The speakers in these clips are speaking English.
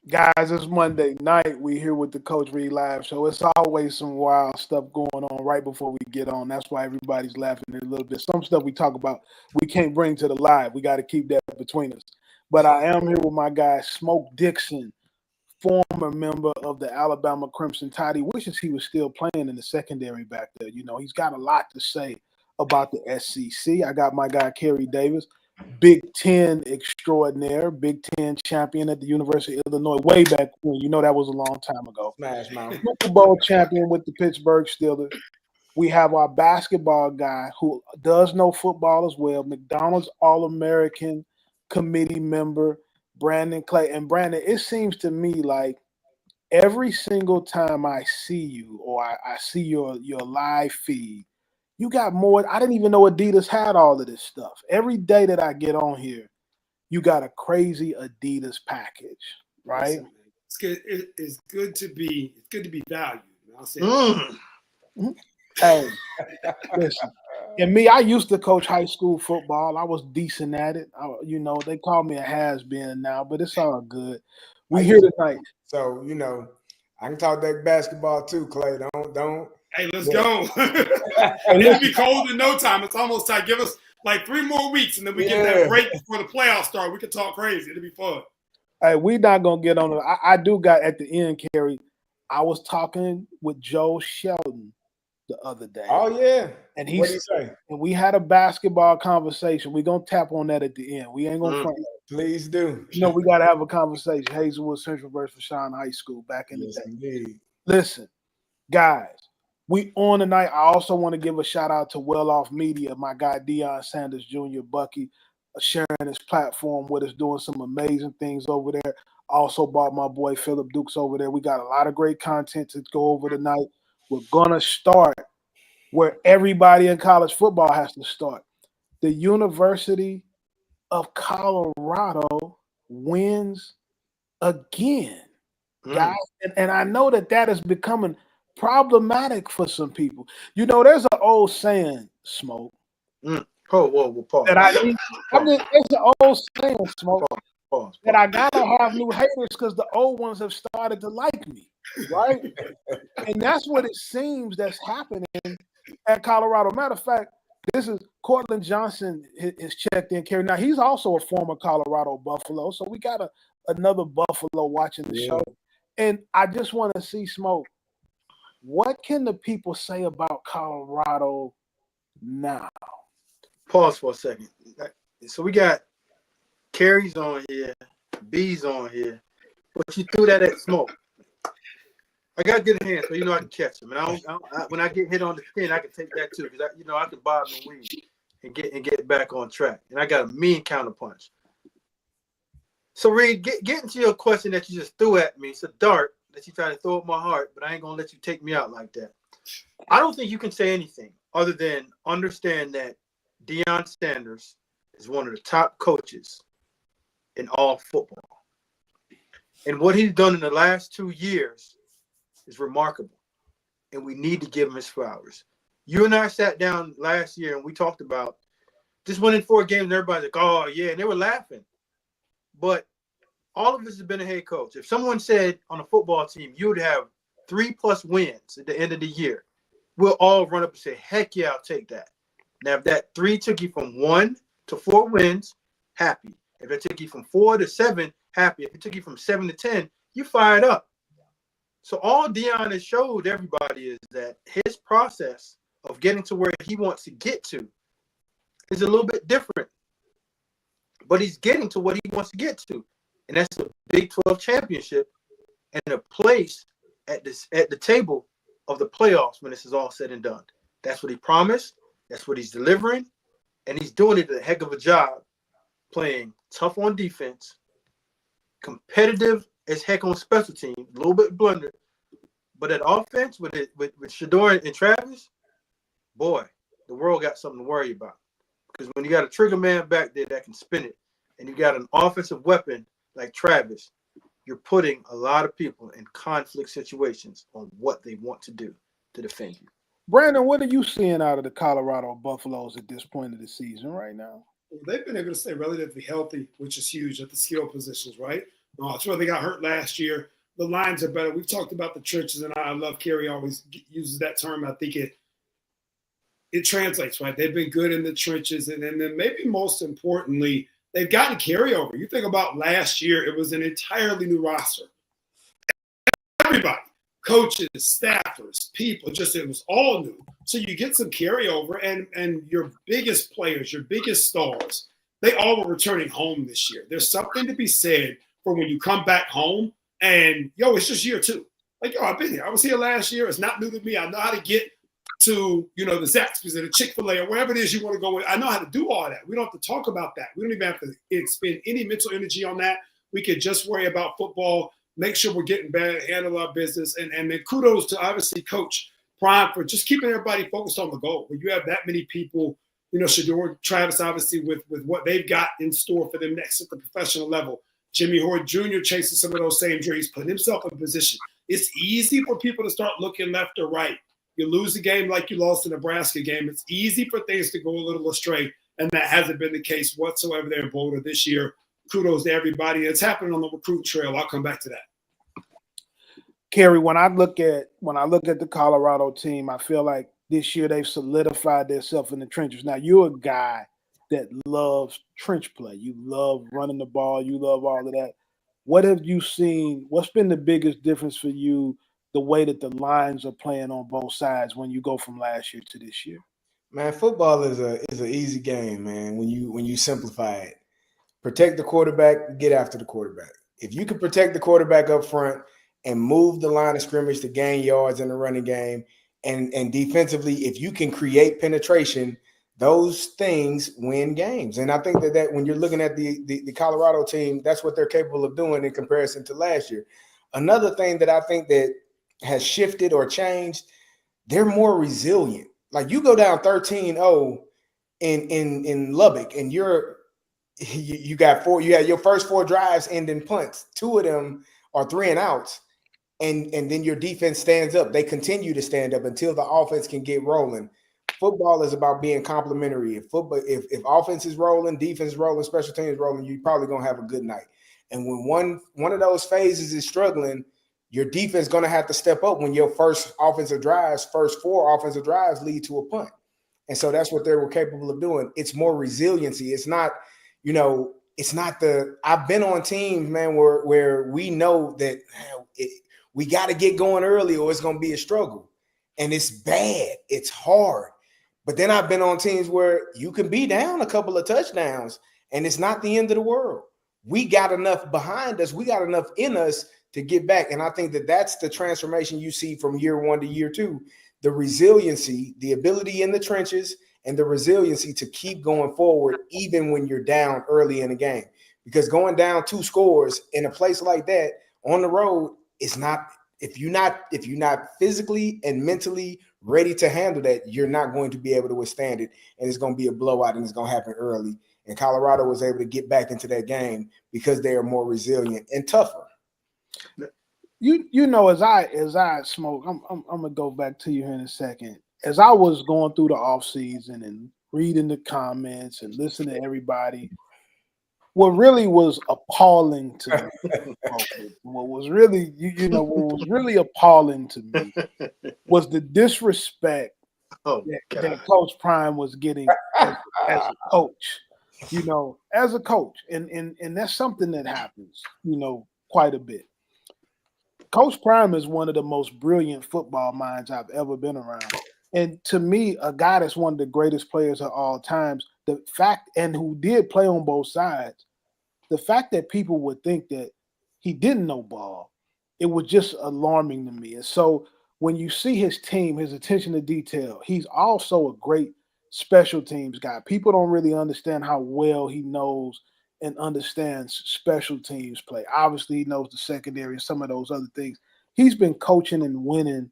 Guys, it's Monday night. We here with the Coach Reed Live Show. It's always some wild stuff going on right before we get on. That's why everybody's laughing a little bit. Some stuff we talk about, we can't bring to the live. We got to keep that between us. But I am here with my guy, Smoke Dixon, former member of the Alabama Crimson Tide. He wishes he was still playing in the secondary back there. You know, he's got a lot to say about the SEC. I got my guy, Kerry Davis, Big Ten extraordinaire, Big Ten champion at the University of Illinois way back when. You know that was a long time ago. Smash Mouth. Super Bowl champion with the Pittsburgh Steelers. We have our basketball guy who does know football as well, McDonald's All-American committee member, Brandon Clay. And Brandon, it seems to me like every single time I see you or I see your live feed, you got more. I didn't even know Adidas had all of this stuff. Every day that I get on here, you got a crazy Adidas package, right? Listen, it's good to be valued. I'll say Hey, listen. And me, I used to coach high school football. I was decent at it. They call me a has-been now, but it's all good. We here tonight. So, I can talk that basketball too, Clay. Don't. Hey, let's go. It'll be cold in no time. It's almost time. Give us like 3 more weeks, and then we get that break before the playoffs start. We can talk crazy. It'll be fun. Hey, we're not going to get on it. I do got at the end, Kerry, I was talking with Joe Sheldon the other day. Oh, yeah. And what did he say? And we had a basketball conversation. We're going to tap on that at the end. We ain't going to front. Please do. We got to have a conversation. Hazelwood Central versus Fashawn High School back in the day. Indeed. Listen, guys, we on tonight. I also want to give a shout out to Well Off Media, my guy Deion Sanders Jr., Bucky, sharing his platform with us, doing some amazing things over there. Also bought my boy Philip Dukes over there. We got a lot of great content to go over tonight. We're going to start where everybody in college football has to start. The University of Colorado wins again, guys. And I know that is becoming problematic for some people. There's an old saying, Smoke. Whoa, pause. It's an old saying, Smoke. Pause. That I gotta have new haters because the old ones have started to like me, right? And that's what it seems that's happening at Colorado. Matter of fact, this is Cortland Johnson is checked in, Kerry. Now he's also a former Colorado Buffalo, so we got another Buffalo watching the show. And I just want to see, Smoke, what can the people say about Colorado now? Pause for a second. So we got Carrie's on here, B's on here, but you threw that at Smoke. I got good hands, so I can catch them. And when I get hit on the skin, I can take that too, because I can bob and weave and get back on track. And I got a mean counterpunch. So Reed, get into your question that you just threw at me. It's a dart that you try to throw at my heart, but I ain't gonna let you take me out like that. I don't think you can say anything other than understand that Deion Sanders is one of the top coaches in all football. And what he's done in the last 2 years is remarkable. And we need to give him his flowers. You and I sat down last year and we talked about just winning 4 games and everybody's like, oh, yeah, and they were laughing. But all of us have been a head coach. If someone said on a football team you would have 3+ wins at the end of the year, we'll all run up and say, heck yeah, I'll take that. Now, if that 3 took you from 1 to 4 wins, happy. If it took you from 4 to 7, happy. If it took you from 7 to 10, you fired up. So all Deion has showed everybody is that his process of getting to where he wants to get to is a little bit different. But he's getting to what he wants to get to. And that's the Big-12 championship and a place at the table of the playoffs when this is all said and done. That's what he promised. That's what he's delivering. And he's doing it a heck of a job, playing tough on defense, competitive as heck on special teams, a little bit blunder. But at offense, with Shador and Travis, boy, the world got something to worry about. Because when you got a trigger man back there that can spin it, and you got an offensive weapon like Travis, you're putting a lot of people in conflict situations on what they want to do to defend you. Brandon, what are you seeing out of the Colorado Buffaloes at this point of the season right now? They've been able to stay relatively healthy, which is huge at the skill positions, right? That's where they got hurt last year. The lines are better. We've talked about the trenches, and I love Kerry always uses that term. I think it translates, right? They've been good in the trenches, and then maybe most importantly, they've gotten carryover. You think about last year, it was an entirely new roster. Everybody, coaches, staffers, people, it was all new. So you get some carryover, and your biggest players, your biggest stars, they all were returning home this year. There's something to be said for when you come back home and, it's just year two. Like, I've been here. I was here last year. It's not new to me. I know how to get to, the Zaxby's or the Chick-fil-A or wherever it is you want to go with. I know how to do all that. We don't have to talk about that. We don't even have to expend any mental energy on that. We could just worry about football, make sure we're getting better, handle our business. And then kudos to, obviously, Coach Prime for just keeping everybody focused on the goal. When you have that many people, Shador, Travis, obviously, with what they've got in store for them next at the professional level. Jimmy Horde Jr. chasing some of those same dreams, putting himself in position. It's easy for people to start looking left or right. You lose a game like you lost the Nebraska game. It's easy for things to go a little astray, and that hasn't been the case whatsoever there in Boulder this year. Kudos to everybody. It's happening on the recruit trail. I'll come back to that. Kerry, when I look at the Colorado team, I feel like this year they've solidified themselves in the trenches. Now, you're a guy that loves trench play. You love running the ball. You love all of that. What have you seen? What's been the biggest difference for you, the way that the lines are playing on both sides when you go from last year to this year? Man, football is an easy game, man, when you simplify it. Protect the quarterback, get after the quarterback. If you can protect the quarterback up front and move the line of scrimmage to gain yards in the running game, and defensively, if you can create penetration, those things win games. And I think that when you're looking at the Colorado team, that's what they're capable of doing in comparison to last year. Another thing that I think that has shifted or changed, they're more resilient. Like, you go down 13-0 in Lubbock, and you had your first 4 drives end in punts. 2 of them are 3-and-outs. And then your defense stands up. They continue to stand up until the offense can get rolling. Football is about being complementary. If offense is rolling, defense is rolling, special teams is rolling, you're probably going to have a good night. And when one of those phases is struggling, your defense is going to have to step up when your first 4 offensive drives lead to a punt. And so that's what they were capable of doing. It's more resiliency. It's not, I've been on teams, man, where we know that we got to get going early or it's going to be a struggle. And it's bad. It's hard. But then I've been on teams where you can be down a couple of touchdowns and it's not the end of the world. We got enough behind us. We got enough in us to get back. And I think that that's the transformation you see from year 1 to year 2. The resiliency, the ability in the trenches, and the resiliency to keep going forward even when you're down early in the game. Because going down 2 scores in a place like that on the road is not – if you're not physically and mentally ready to handle that, you're not going to be able to withstand it. And it's going to be a blowout, and it's going to happen early. And Colorado was able to get back into that game because they are more resilient and tougher. As I smoke, I'm gonna go back to you here in a second. As I was going through the offseason and reading the comments and listening to everybody, what really was appalling to me, what was really appalling to me was the disrespect that Coach Prime was getting as a coach. As a coach, and that's something that happens, quite a bit. Coach Prime is one of the most brilliant football minds I've ever been around. And to me, a guy that's one of the greatest players of all times, and who did play on both sides, the fact that people would think that he didn't know ball, it was just alarming to me. And so when you see his team, his attention to detail, he's also a great special teams guy. People don't really understand how well he knows and understands special teams play. Obviously, he knows the secondary and some of those other things. He's been coaching and winning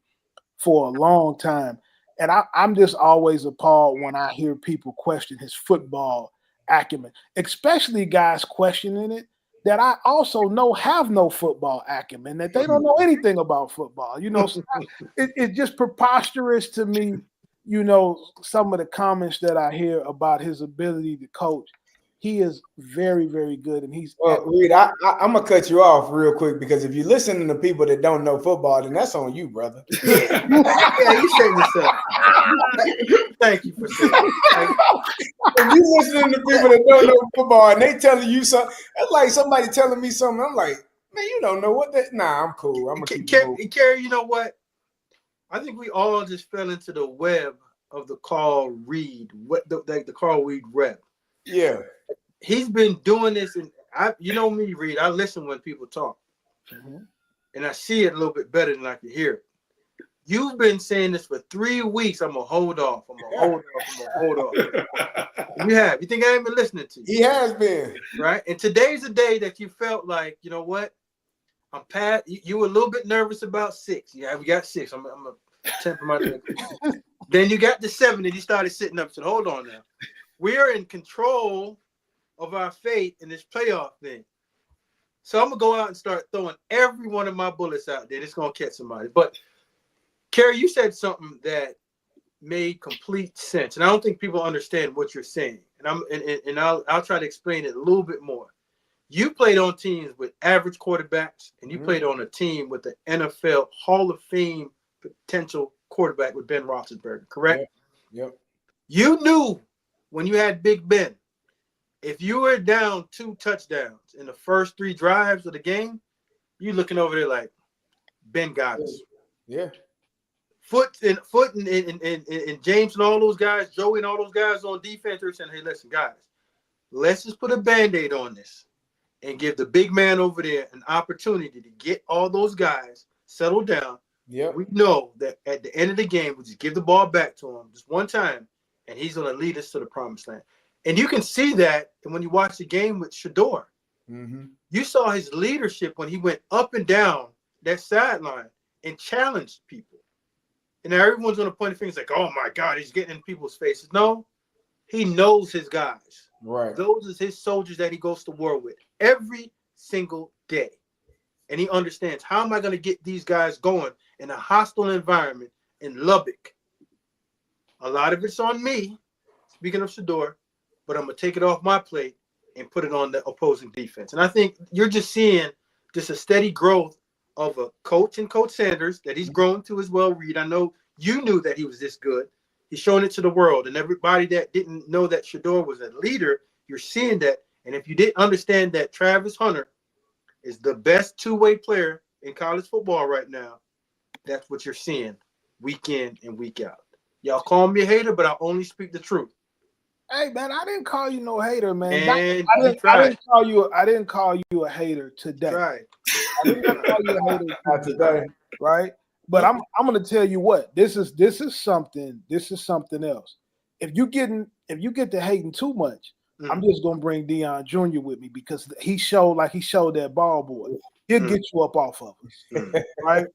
for a long time. And I'm just always appalled when I hear people question his football acumen, especially guys questioning it that I also know have no football acumen, that they don't know anything about football. It's just preposterous to me, some of the comments that I hear about his ability to coach. He is very, very good, and he's. Well, Reed, I'm gonna cut you off real quick because if you're listening to people that don't know football, then that's on you, brother. Yeah, you set this up. Thank you for saying that. If you listening to people that don't know football and they telling you something, that's like somebody telling me something. I'm like, man, you don't know what that. Nah, I'm cool. I'm gonna keep moving. Kerry, you know what? I think we all just fell into the web of the Carl Reed, the Carl Reed rep. Yeah, he's been doing this, and you know me, Reed. I listen when people talk, and I see it a little bit better than I can hear it. You've been saying this for 3 weeks. I'm gonna hold off. I'm gonna hold off. You have. You think I ain't been listening to you? He has been. Right. And today's the day that you felt like, you know what? I'm past. You were a little bit nervous about 6. Yeah, we got 6. I'm gonna temper my. Then you got to 7, and you started sitting up. Said, hold on now. We are in control of our fate in this playoff thing. So I'm gonna go out and start throwing every one of my bullets out there. It's gonna catch somebody. But Kerry, you said something that made complete sense, and I don't think people understand what you're saying. And I'll try to explain it a little bit more. You played on teams with average quarterbacks, and you played on a team with the NFL Hall of Fame potential quarterback with Ben Roethlisberger, correct? Yep. You knew when you had Big Ben, if you were down 2 touchdowns in the first 3 drives of the game, you looking over there like, Ben got us. Yeah. Foot and James and all those guys, Joey and all those guys on defense are saying, hey, listen, guys, let's just put a Band-Aid on this and give the big man over there an opportunity to get all those guys settled down. Yeah. We know that at the end of the game, we just give the ball back to him just one time, and he's going to lead us to the promised land. And you can see that when you watch the game with Shador. You saw his leadership when he went up and down that sideline and challenged people. And now everyone's going to point fingers like, oh, my God, he's getting in people's faces. No, he knows his guys. Right. Those are his soldiers that he goes to war with every single day. And he understands, how am I going to get these guys going in a hostile environment in Lubbock? A lot of it's on me, speaking of Shador, but I'm going to take it off my plate and put it on the opposing defense. And I think you're just seeing just a steady growth of a coach in Coach Sanders that he's grown to as well, Reed. I know you knew that he was this good. He's showing it to the world. And everybody that didn't know that Shador was a leader, you're seeing that. And if you didn't understand that Travis Hunter is the best 2-way player in college football right now, that's what you're seeing week in and week out. Y'all call me a hater, but I only speak the truth. Hey man, I didn't call you no hater, man. And I didn't call you a hater today. Right. I didn't call you a hater Not today. right? But I'm gonna tell you what, this is something else. If you get to hating too much, I'm just gonna bring Deion Jr. with me because he showed that ball boy. He'll get you up off of us. Right?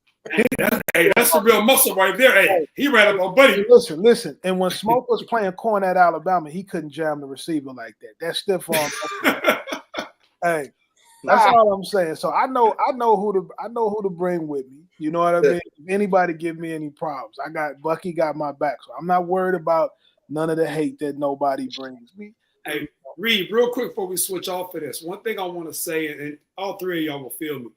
Hey, that's a real muscle right there. Hey, he ran up on Buddy. Listen. And when Smoke was playing corn at Alabama, he couldn't jam the receiver like that. That stiff arm. Hey, that's all I'm saying. So I know who to bring with me. You know what I mean? If anybody give me any problems, Bucky got my back. So I'm not worried about none of the hate that nobody brings me. Hey, Reed, real quick before we switch off of this, one thing I want to say, and all 3 of y'all will feel me.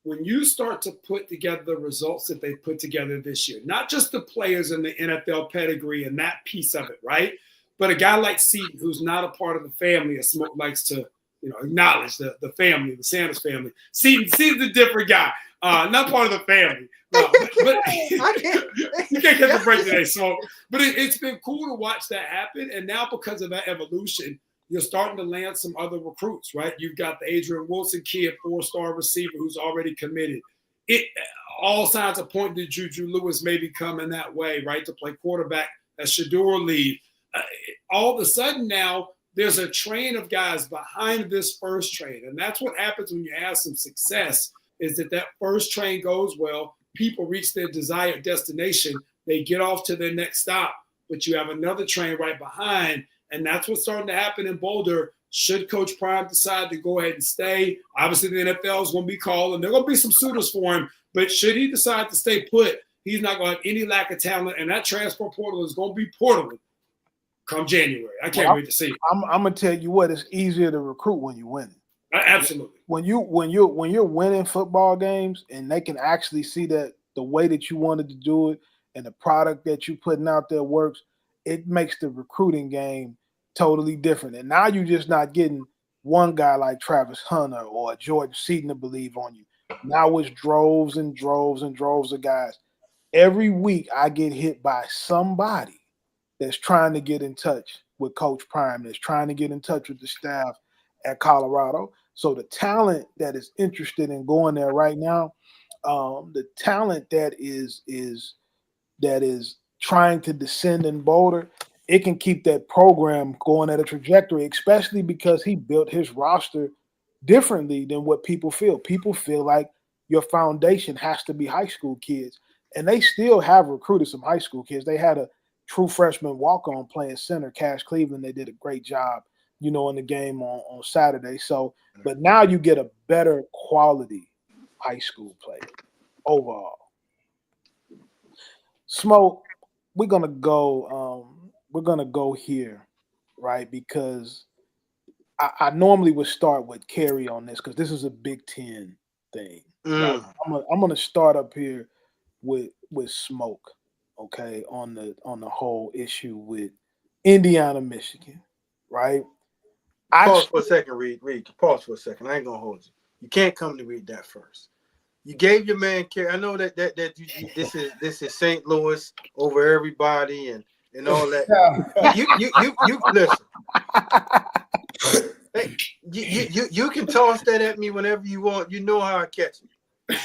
When you start to put together the results that they put together this year, not just the players in the NFL pedigree and that piece of it, right? But a guy like Seton, who's not a part of the family, as Smoke likes to, acknowledge the family, the Sanders family. Seton's a different guy, not part of the family. No, but you can't catch a break today, Smoke. But it's been cool to watch that happen, and now because of that evolution, you're starting to land some other recruits, right? You've got the Adrian Wilson kid, 4-star receiver who's already committed. All signs are pointing to Juju Lewis maybe coming that way, right, to play quarterback as Shador lead. All of a sudden now there's a train of guys behind this first train, and that's what happens when you have some success is that first train goes well, people reach their desired destination, they get off to their next stop, but you have another train right behind. And that's what's starting to happen in Boulder. Should Coach Prime decide to go ahead and stay? Obviously, the NFL is going to be calling. There are going to be some suitors for him. But should he decide to stay put, he's not going to have any lack of talent. And that transfer portal is going to be portaling. come January. I can't wait to see it. I'm gonna tell you what, it's easier to recruit when you win. Absolutely. When you're winning football games and they can actually see that the way that you wanted to do it and the product that you're putting out there works, it makes the recruiting game totally different. And now you're just not getting one guy like Travis Hunter or Jordan Seaton to believe on you. Now it's droves and droves and droves of guys. Every week I get hit by somebody that's trying to get in touch with Coach Prime, that's trying to get in touch with the staff at Colorado. So the talent that is interested in going there right now, the talent that is trying to descend in Boulder, it can keep that program going at a trajectory, especially because he built his roster differently than what people feel. People feel like your foundation has to be high school kids, and they still have recruited some high school kids. They had a true freshman walk-on playing center, Cash Cleveland. They did a great job, in the game on Saturday. So, but now you get a better quality high school player overall. Smoke, we're gonna go here, right? Because I normally would start with Kerry on this because this is a Big Ten thing. Right? I'm gonna start up here with Smoke, okay, on the whole issue with Indiana, Michigan, right? Pause for a second, Reed. Pause for a second. I ain't gonna hold you. You can't come to read that first. You gave your man Kerry. I know that this is St. Louis over everybody and all that. You listen. Hey, you can toss that at me whenever you want. You know how I catch it,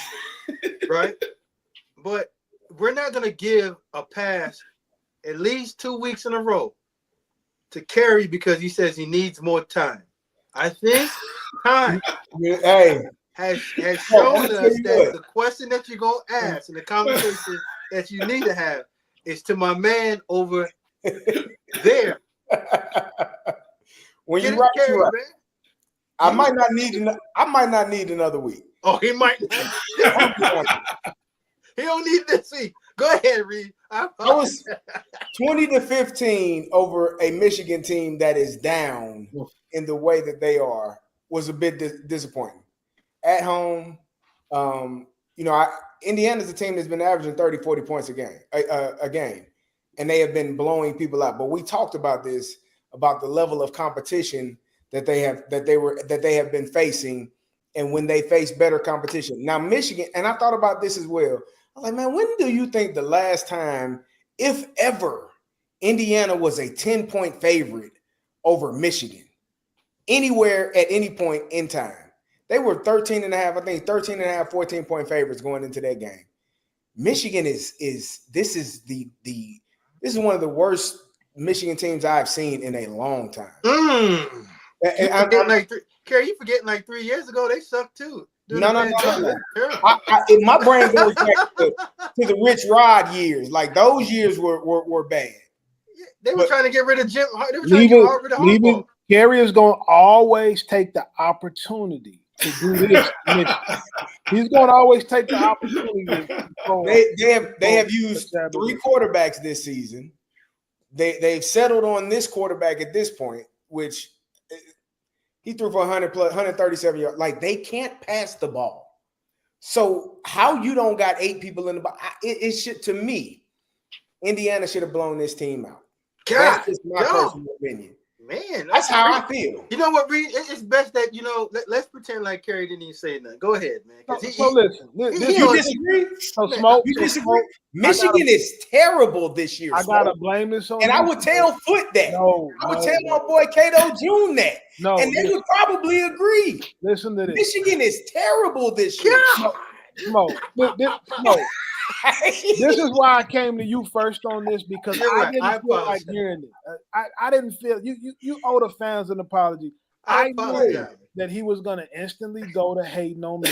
right? But we're not gonna give a pass at least 2 weeks in a row to Kerry because he says he needs more time. I think time has shown us that the question that you're gonna ask and the conversation that you need to have is to my man over there. When you right, Kerry, right. I might not need another week. Oh, he might not. He don't need this week. Go ahead, Reed. I was 20-15 over a Michigan team that is down in the way that they are was a bit disappointing. At home, Indiana's a team that's been averaging 30, 40 points a game, and they have been blowing people out. But we talked about this, about the level of competition that they have been facing, and when they face better competition. Now, Michigan, and I thought about this as well. I was like, man, when do you think the last time, if ever, Indiana was a 10-point favorite over Michigan anywhere at any point in time? They were 13 and a half, 14-point favorites going into that game. Michigan is one of the worst Michigan teams I've seen in a long time. Kerry, you forgetting like 3 years ago they sucked too. No. My brain goes back to the Rich Rod years. Like those years were bad. Yeah, they were trying to get rid of Jim. They were trying to get rid of Harbaugh. Kerry is going to always take the opportunity to do this. He's going to always take the opportunity. They have used 3 quarterbacks this season. They've settled on this quarterback at this point, which he threw for 137 yards. Like, they can't pass the ball. So how you don't got 8 people in the box? It should, to me, Indiana should have blown this team out. God, that's just my personal opinion. Man, that's how I feel. You know what, Reed? It's best that let's pretend like Kerry didn't even say nothing. Go ahead, man. Listen, you disagree? You disagree? Michigan is terrible this year. I gotta blame this on. And I would tell Foot that. I would tell my boy Cato June that. And they would probably agree. Listen to this. Michigan is terrible this year. No. This is why I came to you first on this, because I didn't feel like hearing it. I didn't feel you owe the fans an apology. I knew that he was going to instantly go to hating on me.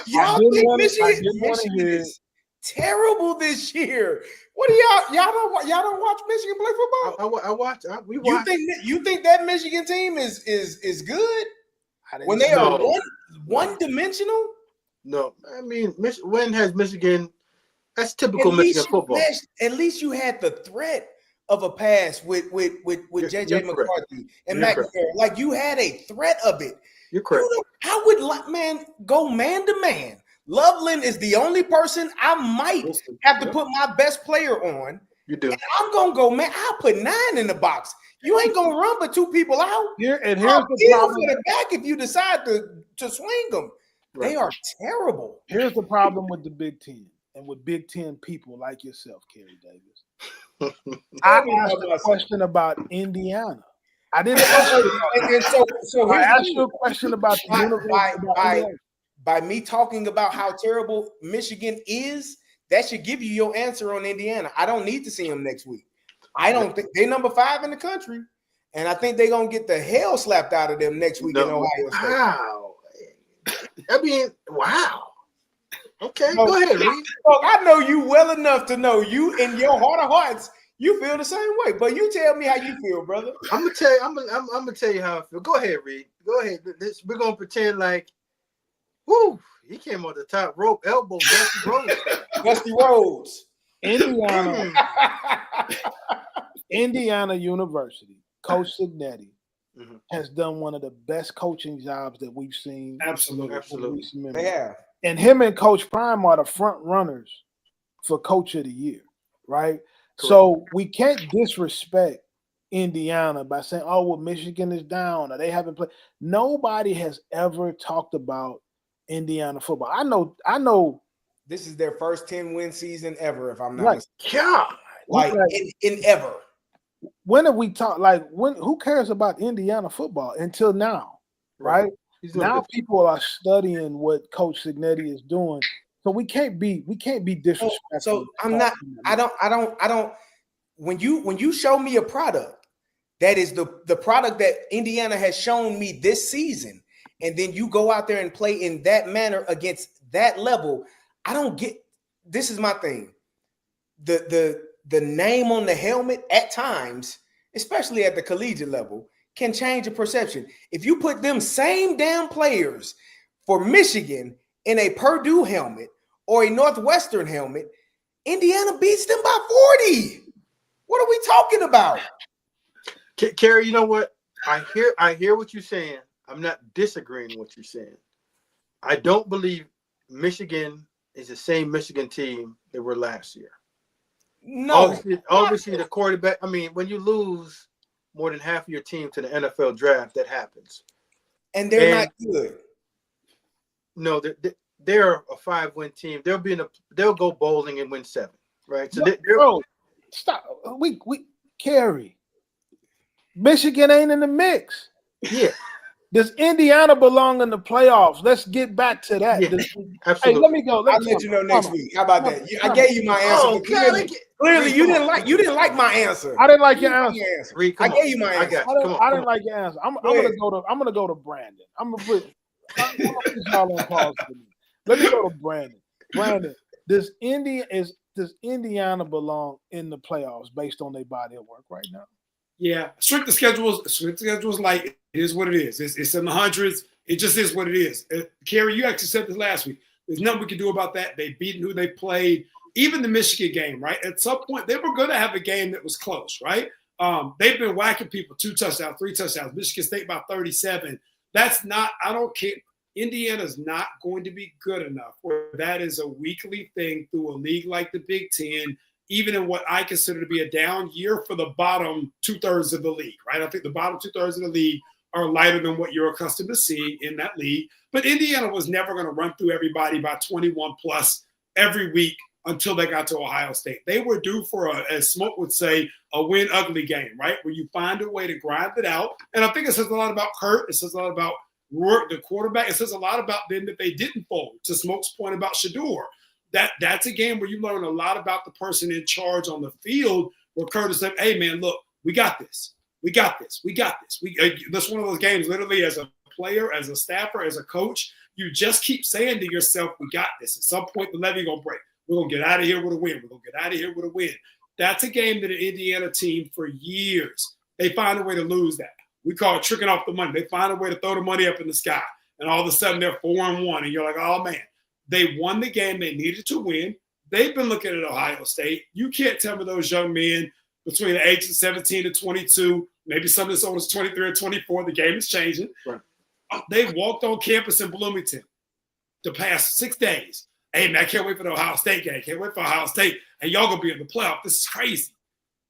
Y'all think Michigan is terrible this year? What do y'all don't watch Michigan play football? I watch. We watch. You think that Michigan team is good when they are one dimensional? No, I mean, when has Michigan? That's typical Michigan football. At least you had the threat of a pass with You're JJ correct. McCarthy and You're Matt correct. Garrett. Like you had a threat of it. You're correct. I would go man to man. Loveland is the only person I might have to put my best player on. You do. And I'm gonna go, man. I'll put 9 in the box. You ain't gonna run but 2 people out. Here's the For problem. the back if you decide to swing them. Right. They are terrible. Here's the problem with the Big Ten and with Big Ten people like yourself, Kerry Davis. I asked a question about Indiana. I didn't ask you. And so I asked you a question about the university. By me talking about how terrible Michigan is, that should give you your answer on Indiana. I don't need to see them next week. I don't think they're number 5 in the country, and I think they're gonna get the hell slapped out of them next week in Ohio State. Wow. I mean, wow. Okay, go ahead, Reed. Well, I know you well enough to know you in your heart of hearts. You feel the same way, but you tell me how you feel, brother. I'm gonna tell you. I'm gonna tell you how I feel. Go ahead, Reed. Go ahead. We're gonna pretend like, whoo, he came on the top rope, elbow, Dusty Rhodes. Dusty Rhodes. Indiana University, Coach Signetti has done one of the best coaching jobs that we've seen. Absolutely. They have. And him and Coach Prime are the front runners for Coach of the Year, right? Correct. So we can't disrespect Indiana by saying, oh, well, Michigan is down or they haven't played. Nobody has ever talked about Indiana football. I know. This is their first 10-win season ever, if I'm not mistaken. God, like in ever. When have we talked? Like, who cares about Indiana football until now, right? Now people are studying what Coach Signetti is doing, so we can't be disrespectful. So I'm not. I don't. When you show me a product that is the product that Indiana has shown me this season, and then you go out there and play in that manner against that level, I don't get. This is my thing. The name on the helmet at times, especially at the collegiate level, can change the perception. If you put them same damn players for Michigan in a Purdue helmet or a Northwestern helmet, Indiana beats them by 40. What are we talking about? Kerry, you know what? I hear what you're saying. I'm not disagreeing with what you're saying. I don't believe Michigan is the same Michigan team they were last year. No. Obviously the quarterback, I mean, when you lose more than half of your team to the NFL draft, that happens. And they're not good. No, they're a 5-win team. They'll go bowling and win 7, right? So bro, stop. We Kerry. Michigan ain't in the mix. Yeah. Does Indiana belong in the playoffs? Let's get back to that. Yeah, absolutely. Hey, let me go. I'll let you know next week. How about that? I gave you my answer. Clearly, you didn't like my answer. I didn't like your answer. I gave you my answer. I didn't like your answer. I'm gonna go to Brandon. I'm gonna put y'all on pause for me. Let me go to Brandon. Brandon, does Indiana belong in the playoffs based on their body of work right now? Yeah, strength of schedule is like it is what it is. It's in the hundreds. It just is what it is. Kerry, you actually said this last week. There's nothing we can do about that. They beaten who they played. Even the Michigan game, right? At some point, they were going to have a game that was close, right? They've been whacking people 2 touchdowns, 3 touchdowns. Michigan State by 37. That's not. I don't care. Indiana's not going to be good enough where that is a weekly thing through a league like the Big Ten. Even in what I consider to be a down year for the bottom 2/3 of the league, right? I think the bottom 2/3 of the league are lighter than what you're accustomed to seeing in that league. But Indiana was never going to run through everybody by 21 plus every week until they got to Ohio State. They were due for, as Smoke would say, a win ugly game, right? Where you find a way to grind it out. And I think it says a lot about Kurt. It says a lot about Rourke, the quarterback. It says a lot about them that they didn't fold, to Smoke's point about Shador. That's a game where you learn a lot about the person in charge on the field where Curtis said, hey, man, look, we got this. We got this. We got this. That's one of those games literally as a player, as a staffer, as a coach, you just keep saying to yourself, we got this. At some point, the levee going to break. We're going to get out of here with a win. We're going to get out of here with a win. That's a game that an Indiana team for years, they find a way to lose that. We call it tricking off the money. They find a way to throw the money up in the sky. And all of a sudden, they're 4-1. And you're like, oh, man. They won the game they needed to win. They've been looking at Ohio State. You can't tell me those young men between the ages of 17 to 22, maybe some as old as 23 or 24. The game is changing. Right. They walked on campus in Bloomington the past 6 days. Hey, man, I can't wait for the Ohio State game. Can't wait for Ohio State. And y'all going to be in the playoff. This is crazy.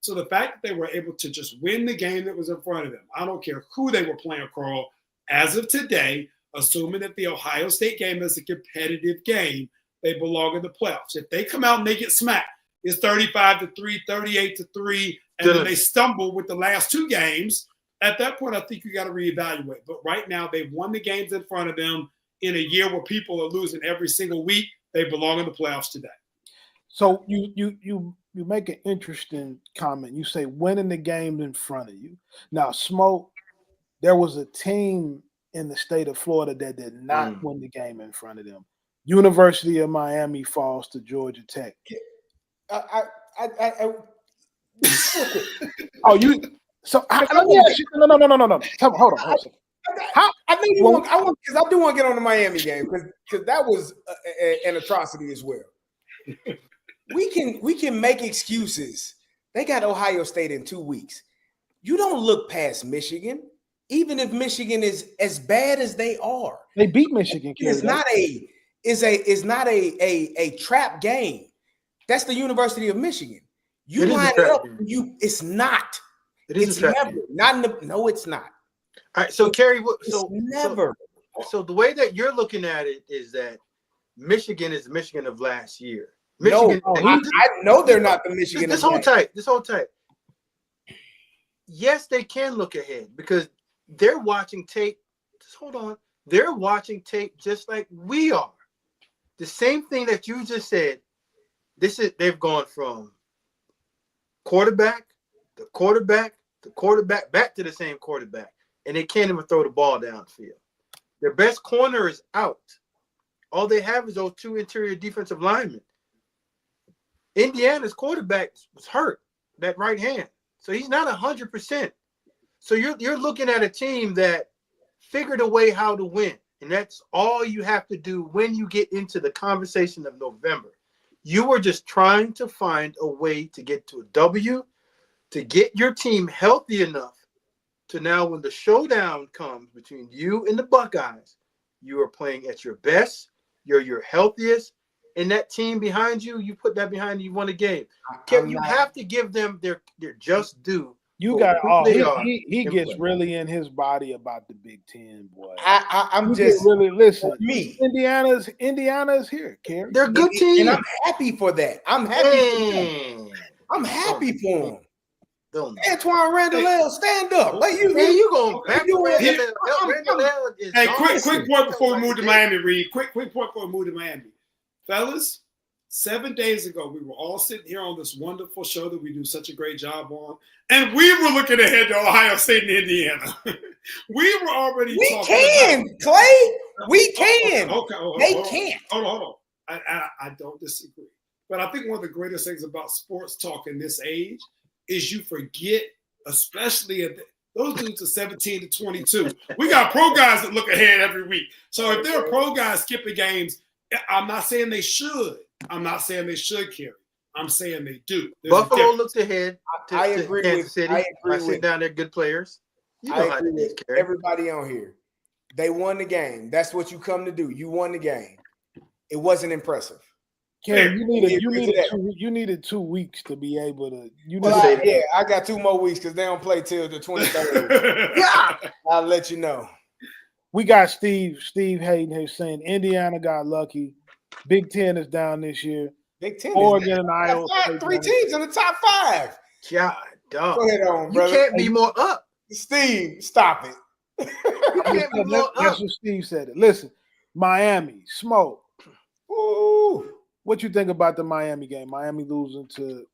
So the fact that they were able to just win the game that was in front of them, I don't care who they were playing, Carl, as of today, assuming that the Ohio State game is a competitive game, they belong in the playoffs. If they come out and they get smacked, it's 35-3, 38-3, and then they stumble with the last 2 games, at that point, I think you got to reevaluate. But right now, they've won the games in front of them in a year where people are losing every single week. They belong in the playoffs today. So you make an interesting comment. You say winning the game in front of you. Now, Smoke, there was a team in the state of Florida that did not win the game in front of them. University of Miami falls to Georgia Tech. Oh, you. So let me ask you. No. Hold on. I know you want. Because I do want to get on the Miami game because that was an atrocity as well. We can make excuses. They got Ohio State in 2 weeks. You don't look past Michigan, even if Michigan is as bad as they are. They beat Michigan. It's not a trap game. That's the University of Michigan. You line it up. It's not. It is a trap game. No, it's not. All right. So Kerry, never. So the way that you're looking at it is that Michigan is Michigan of last year. Michigan, I know they're not the Michigan. This hold tight. Yes, they can look ahead because they're watching tape. Just hold on. They're watching tape just like we are. The same thing that you just said. They've gone from quarterback, back to the same quarterback, and they can't even throw the ball downfield. Their best corner is out. All they have is those 2 interior defensive linemen. Indiana's quarterback was hurt, that right hand. So he's not 100%. So you're looking at a team that figured a way how to win. And that's all you have to do when you get into the conversation of November. You were just trying to find a way to get to a W, to get your team healthy enough to now when the showdown comes between you and the Buckeyes, you are playing at your best, you're your healthiest, and that team behind you, you put that behind you, won a game. You have to give them their just due. You got he gets really in his body about the Big Ten, boy. I'm just really listen. Me, Indiana's here, Kerry. They're a good team, and I'm happy for that. I'm happy for them. Antoine Randall, stand up. Like you going back to Randall? Hey, quick point before we move to Miami, Reed. Quick point before we move to Miami. Fellas, 7 days ago, we were all sitting here on this wonderful show that we do such a great job on, and we were looking ahead to Ohio State and Indiana. We were already talking about Clay. We can. Okay. They can't. Hold on. I don't disagree. But I think one of the greatest things about sports talk in this age is you forget, especially at those dudes are 17 to 22. We got pro guys that look ahead every week. So if there are pro guys skipping games, I'm not saying they should. I'm not saying they should, Kerry. I'm saying they do. Buffalo looks ahead. I agree Kansas City. I sit down there, good players. You know I agree with everybody on here. They won the game. That's what you come to do. You won the game. It wasn't impressive. Kerry, you needed 2 weeks to be able to. I got 2 more weeks because they don't play till the 23rd. Yeah, I'll let you know. We got Steve Hayden here saying Indiana got lucky. Big Ten is down this year. Big Ten. Oregon and Iowa. 3 teams in the top 5. God, dog. Go ahead on, brother. You can't be more up. Steve, stop it. You can't be more up. That's what Steve said it. Listen, Miami, Smoke. Ooh. What you think about the Miami game? Miami losing to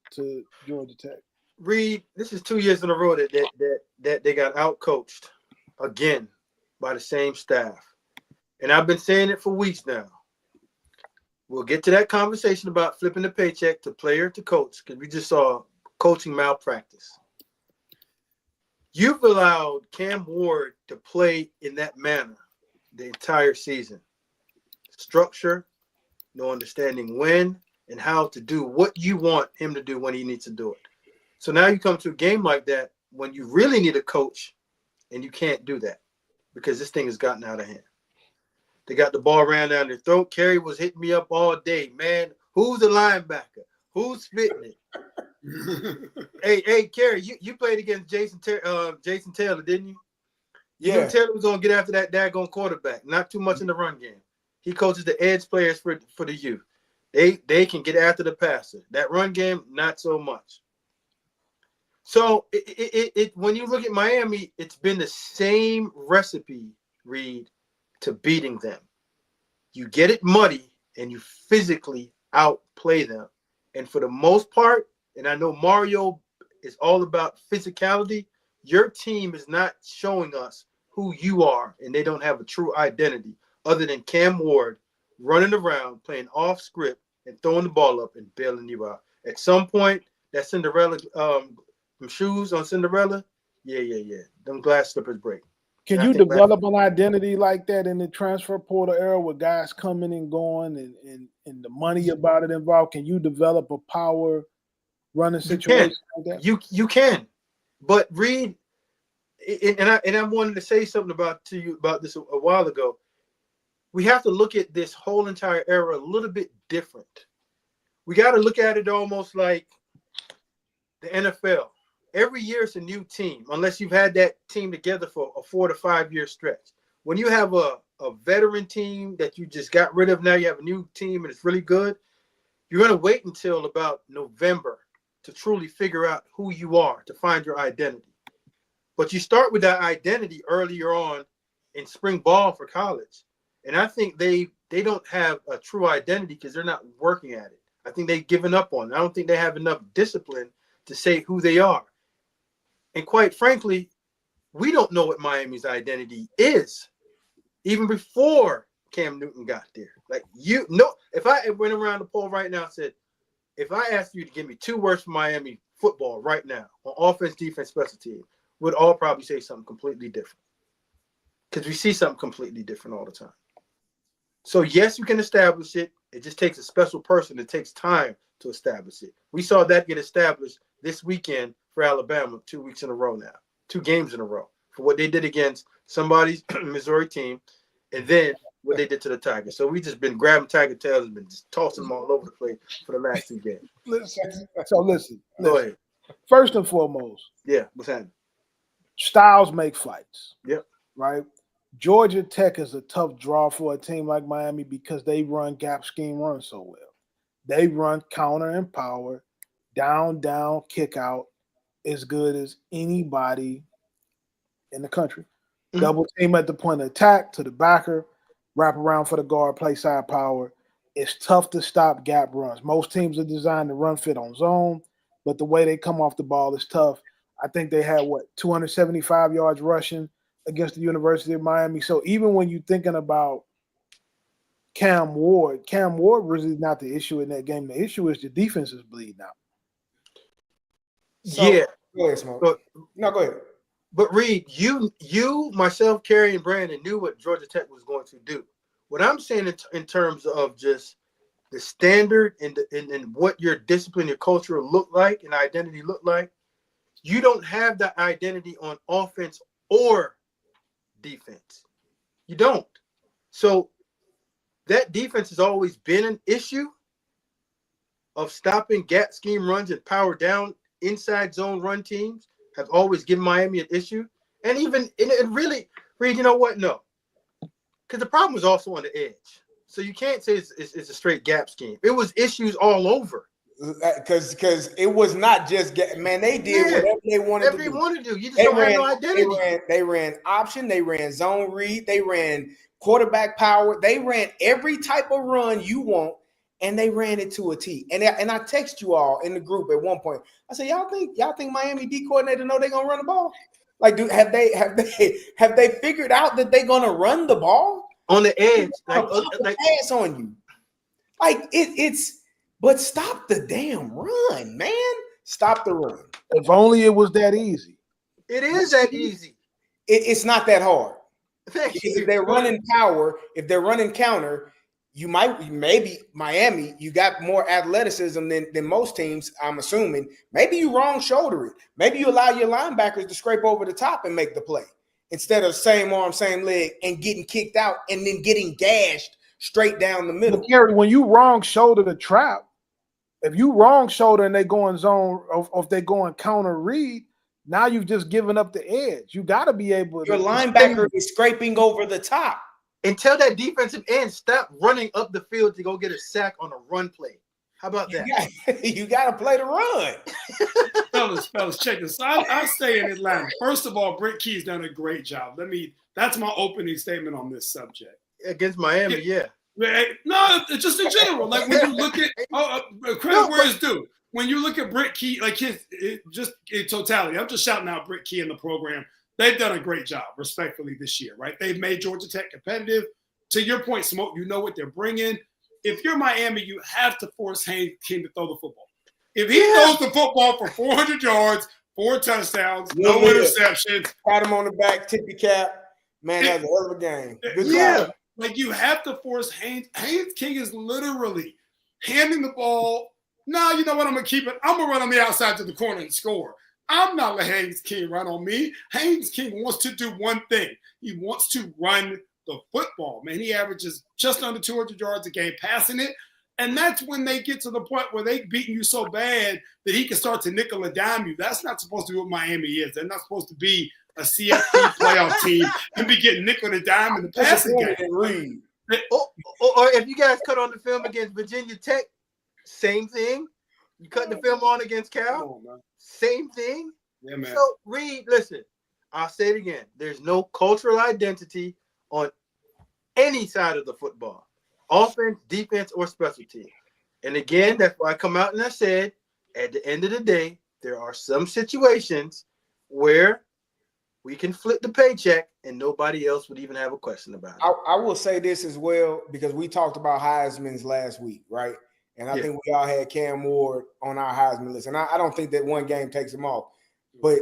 Georgia Tech. Reed, this is 2 years in a row that they got outcoached again by the same staff. And I've been saying it for weeks now. We'll get to that conversation about flipping the paycheck to player to coach because we just saw coaching malpractice. You've allowed Cam Ward to play in that manner the entire season. Structure, no understanding when and how to do what you want him to do when he needs to do it. So now you come to a game like that when you really need a coach, and you can't do that because this thing has gotten out of hand. They got the ball ran down their throat. Kerry was hitting me up all day, man. Who's the linebacker? Who's spitting it? hey, Kerry, you played against Jason Taylor, didn't you? You knew Taylor was gonna get after that daggone quarterback. Not too much in the run game. He coaches the edge players for the youth. They can get after the passer. That run game, not so much. So when you look at Miami, it's been the same recipe, Reed, to beating them. You get it muddy and you physically outplay them. And for the most part, and I know Mario is all about physicality, your team is not showing us who you are, and they don't have a true identity other than Cam Ward running around, playing off script, and throwing the ball up and bailing you out. At some point, that Cinderella shoes on Cinderella, yeah. Them glass slippers break. Can you develop an identity like that in the transfer portal era with guys coming and going and the money about it involved? Can you develop a power running situation like that? You can. But Reed, and I wanted to say something to you about this a while ago. We have to look at this whole entire era a little bit different. We got to look at it almost like the NFL. Every year it's a new team, unless you've had that team together for a 4 to 5 year stretch. When you have a veteran team that you just got rid of, now you have a new team and it's really good, you're going to wait until about November to truly figure out who you are, to find your identity. But you start with that identity earlier on in spring ball for college. And I think they don't have a true identity because they're not working at it. I think they've given up on it. I don't think they have enough discipline to say who they are. And quite frankly, we don't know what Miami's identity is, even before Cam Newton got there. Like, if I went around the poll right now and said, if I asked you to give me 2 words for Miami football right now on offense, defense, special team, we'd all probably say something completely different. Because we see something completely different all the time. So yes, you can establish it. It just takes a special person. It takes time to establish it. We saw that get established this weekend for Alabama 2 weeks in a row now, 2 games in a row for what they did against somebody's Missouri team, and then what they did to the Tigers. So we just been grabbing Tiger tails and been just tossing them all over the place for the last 2 games. Listen. Go ahead. First and foremost, what's happening? Styles make fights. Yep. Right? Georgia Tech is a tough draw for a team like Miami because they run gap scheme run so well. They run counter and power, down, kick out, as good as anybody in the country. Mm-hmm. Double team at the point of attack to the backer, wrap around for the guard, play side power. It's tough to stop gap runs. Most teams are designed to run fit on zone, but the way they come off the ball is tough. I think they had, 275 yards rushing against the University of Miami. So even when you're thinking about Cam Ward really is not the issue in that game. The issue is the defense is bleeding out. So, go ahead, Smoke. Go ahead. But Reed, you, myself, Kerry, and Brandon knew what Georgia Tech was going to do. What I'm saying in terms of just the standard and what your discipline, your culture look like and identity look like, you don't have that identity on offense or defense. You don't. So that defense has always been an issue of stopping gap scheme runs and power down inside zone run teams have always given Miami an issue. And even it really, Reed, you know what? No. Because the problem was also on the edge. So you can't say it's a straight gap scheme. It was issues all over. Because it was not just they did whatever they wanted to do. You just don't have no identity. They ran option, they ran zone read, they ran quarterback power, they ran every type of run you want, and they ran it to a T. And I text you all in the group at one point. I said, y'all think Miami D coordinator know they're gonna run the ball? Like, have they figured out that they're gonna run the ball on the edge, like pass on you? Like it's. But stop the damn run, man. Stop the run. If only it was that easy. It is that easy. It's not that hard. If they're running power, if they're running counter, you might maybe Miami, you got more athleticism than most teams, I'm assuming. Maybe you wrong shoulder it. Maybe you allow your linebackers to scrape over the top and make the play instead of same arm, same leg and getting kicked out and then getting gashed straight down the middle. But Gary, when you wrong shoulder the trap, if you wrong shoulder and they go in zone, or if they go in counter read, now you've just given up the edge. You got to be able to. Your linebacker is scraping over the top. Until that defensive end stop running up the field to go get a sack on a run play. How about that? You got to play the run. fellas, check this. I stay in Atlanta. First of all, Brent Key's done a great job. That's my opening statement on this subject. Against Miami, yeah. No, just in general. Like when you look at credit where it's due. When you look at Brent Key, like just in totality, I'm just shouting out Brent Key in the program. They've done a great job, respectfully, this year, right? They've made Georgia Tech competitive. To your point, Smoke, you know what they're bringing. If you're Miami, you have to force Haynes King to throw the football. If he throws the football for 400 yards, 4 touchdowns, no interceptions. Pat him on the back, tip your cap. Man, that's a hell of a game. Good job. Like you have to force Haynes. Haynes King is literally handing the ball. No, you know what? I'm going to keep it. I'm going to run on the outside to the corner and score. I'm not letting Haynes King run on me. Haynes King wants to do one thing. He wants to run the football. Man, he averages just under 200 yards a game passing it. And that's when they get to the point where they beating you so bad that he can start to nickel and dime you. That's not supposed to be what Miami is. They're not supposed to be a CFP playoff team and be getting nickel and dime in the passing game. Or if you guys cut on the film against Virginia Tech, same thing. You cut the film on against Cal, same thing. Yeah, man. So, Reed, listen, I'll say it again. There's no cultural identity on any side of the football, offense, defense, or special team. And again, that's why I come out and I said, at the end of the day, there are some situations where we can flip the paycheck and nobody else would even have a question about it. I will say this as well, because we talked about Heisman's last week, right? And I think we all had Cam Ward on our Heisman list. And I don't think that one game takes him off. But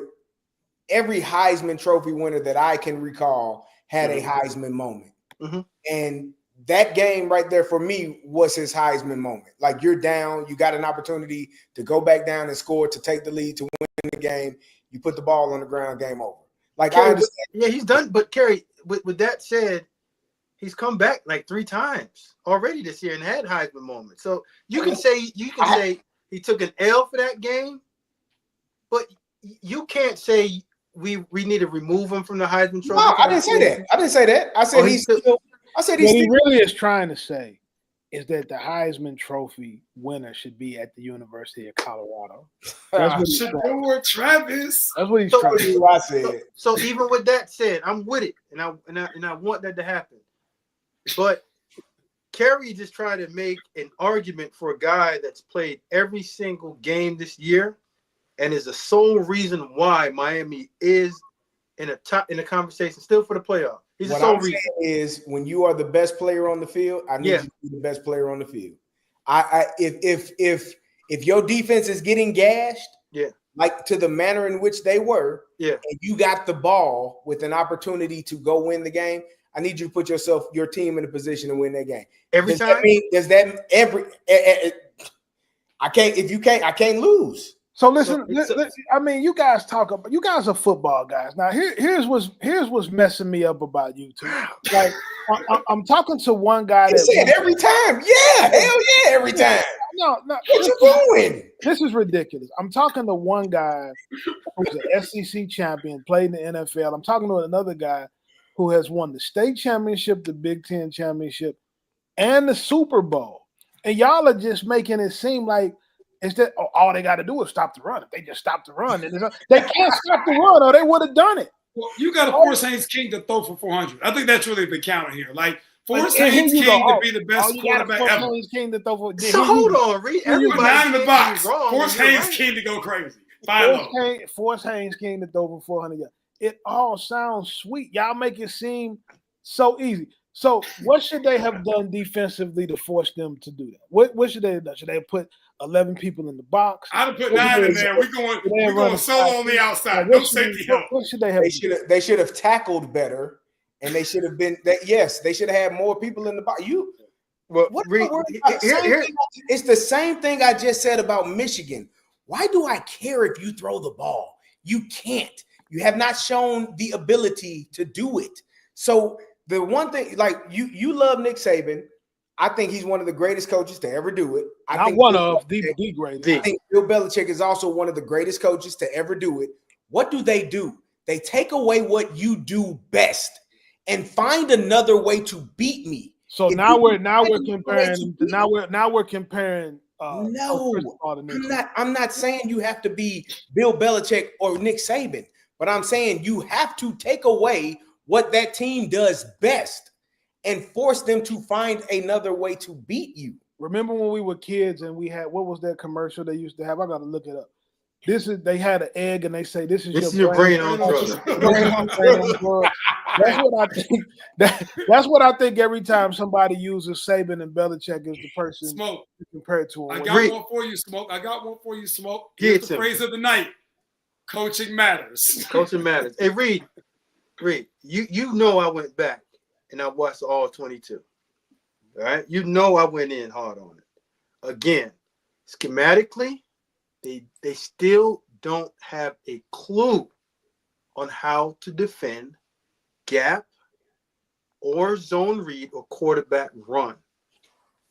every Heisman Trophy winner that I can recall had a Heisman moment. Mm-hmm. And that game right there for me was his Heisman moment. Like, you're down, you got an opportunity to go back down and score, to take the lead, to win the game. You put the ball on the ground, game over. Like, Kerry, I understand. Yeah, he's done. But Kerry, with that said, he's come back like 3 times already this year and had Heisman moments. So you can say he took an L for that game, but you can't say we need to remove him from the Heisman Trophy. No, I didn't say that. I didn't say that. I said What he really is trying to say is that the Heisman Trophy winner should be at the University of Colorado. That's what he's trying. Travis. That's what he's trying to do. I said. So even with that said, I'm with it, and I want that to happen. But Kerry just trying to make an argument for a guy that's played every single game this year, and is the sole reason why Miami is in a conversation still for the playoff. He's the sole reason. Is when you are the best player on the field, I need you to be the best player on the field. If your defense is getting gashed, like to the manner in which they were, and you got the ball with an opportunity to go win the game, I need you to put your team in a position to win that game. Every time? I can't lose. So listen, I mean, you guys are football guys. Now here's what's messing me up about you two. Like I'm talking to one guy that said every time. Yeah, hell yeah, every time. No, what you doing? This is ridiculous. I'm talking to one guy who's an SEC champion, played in the NFL. I'm talking to another guy who has won the state championship, the Big 10 championship, and the Super Bowl. And y'all are just making it seem like it's that all they got to do is stop the run. If they just stop the run, they can't stop the run, or they would have done it. Well, you got to force Haynes King to throw for 400. I think that's really the counter here. Like, force Haynes King to be the best quarterback ever. Haynes King to throw for, so hold on, Reed. Everybody in the box. Force Haynes King to go crazy. Force Haynes King to throw for 400 yards. It all sounds sweet. Y'all make it seem so easy. So what should they have done defensively to force them to do that? What should they have done? Should they have put 11 people in the box? I'd have put 9 in there. We're going solo on the outside. No safety help. What should they have done? They should have tackled better, and they should have been – they should have had more people in the box. Well, What am I Reed, worried about? It's the same thing I just said about Michigan. Why do I care if you throw the ball? You can't. You have not shown the ability to do it. So the one thing, like you love Nick Saban. I think he's one of the greatest coaches to ever do it. I think the greatest. I think Bill Belichick is also one of the greatest coaches to ever do it. What do? They take away what you do best and find another way to beat me. So If now you we're find comparing. Now we're comparing. No, I'm not saying you have to be Bill Belichick or Nick Saban, but I'm saying you have to take away what that team does best and force them to find another way to beat you. Remember when we were kids and we had, what was that commercial they used to have? I got to look it up. They had an egg and they say, this is your brain on drugs. That's what I think. That's what I think every time somebody uses Saban and Belichick as the person Smoke. compared to him. I got one for you, Smoke. Here's the phrase of the night. Coaching matters. Coaching matters. Hey, Reed, you know I went back and I watched all 22. All right? You know I went in hard on it. Again, schematically, they still don't have a clue on how to defend gap or zone read or quarterback run.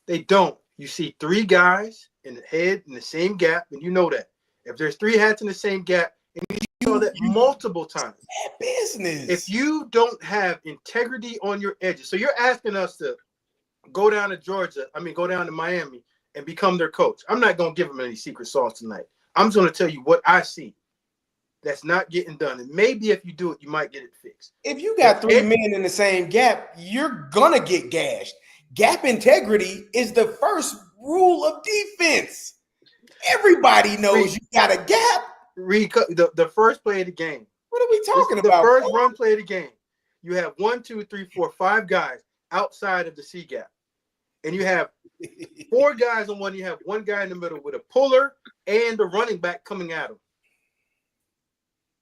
They don't. You see three guys in the head in the same gap, and you know that. If there's three hats in the same gap, and you know that multiple times. That business. If you don't have integrity on your edges, so you're asking us to go down to Miami and become their coach. I'm not going to give them any secret sauce tonight. I'm just going to tell you what I see that's not getting done. And maybe if you do it, you might get it fixed. If you got three men in the same gap, you're going to get gashed. Gap integrity is the first rule of defense. Everybody knows you got a gap. The first play of the game. What are we talking about? The first run play of the game. You have 1, 2, 3, 4, 5 guys outside of the C gap. And you have 4 guys on one. You have one guy in the middle with a puller and a running back coming at him.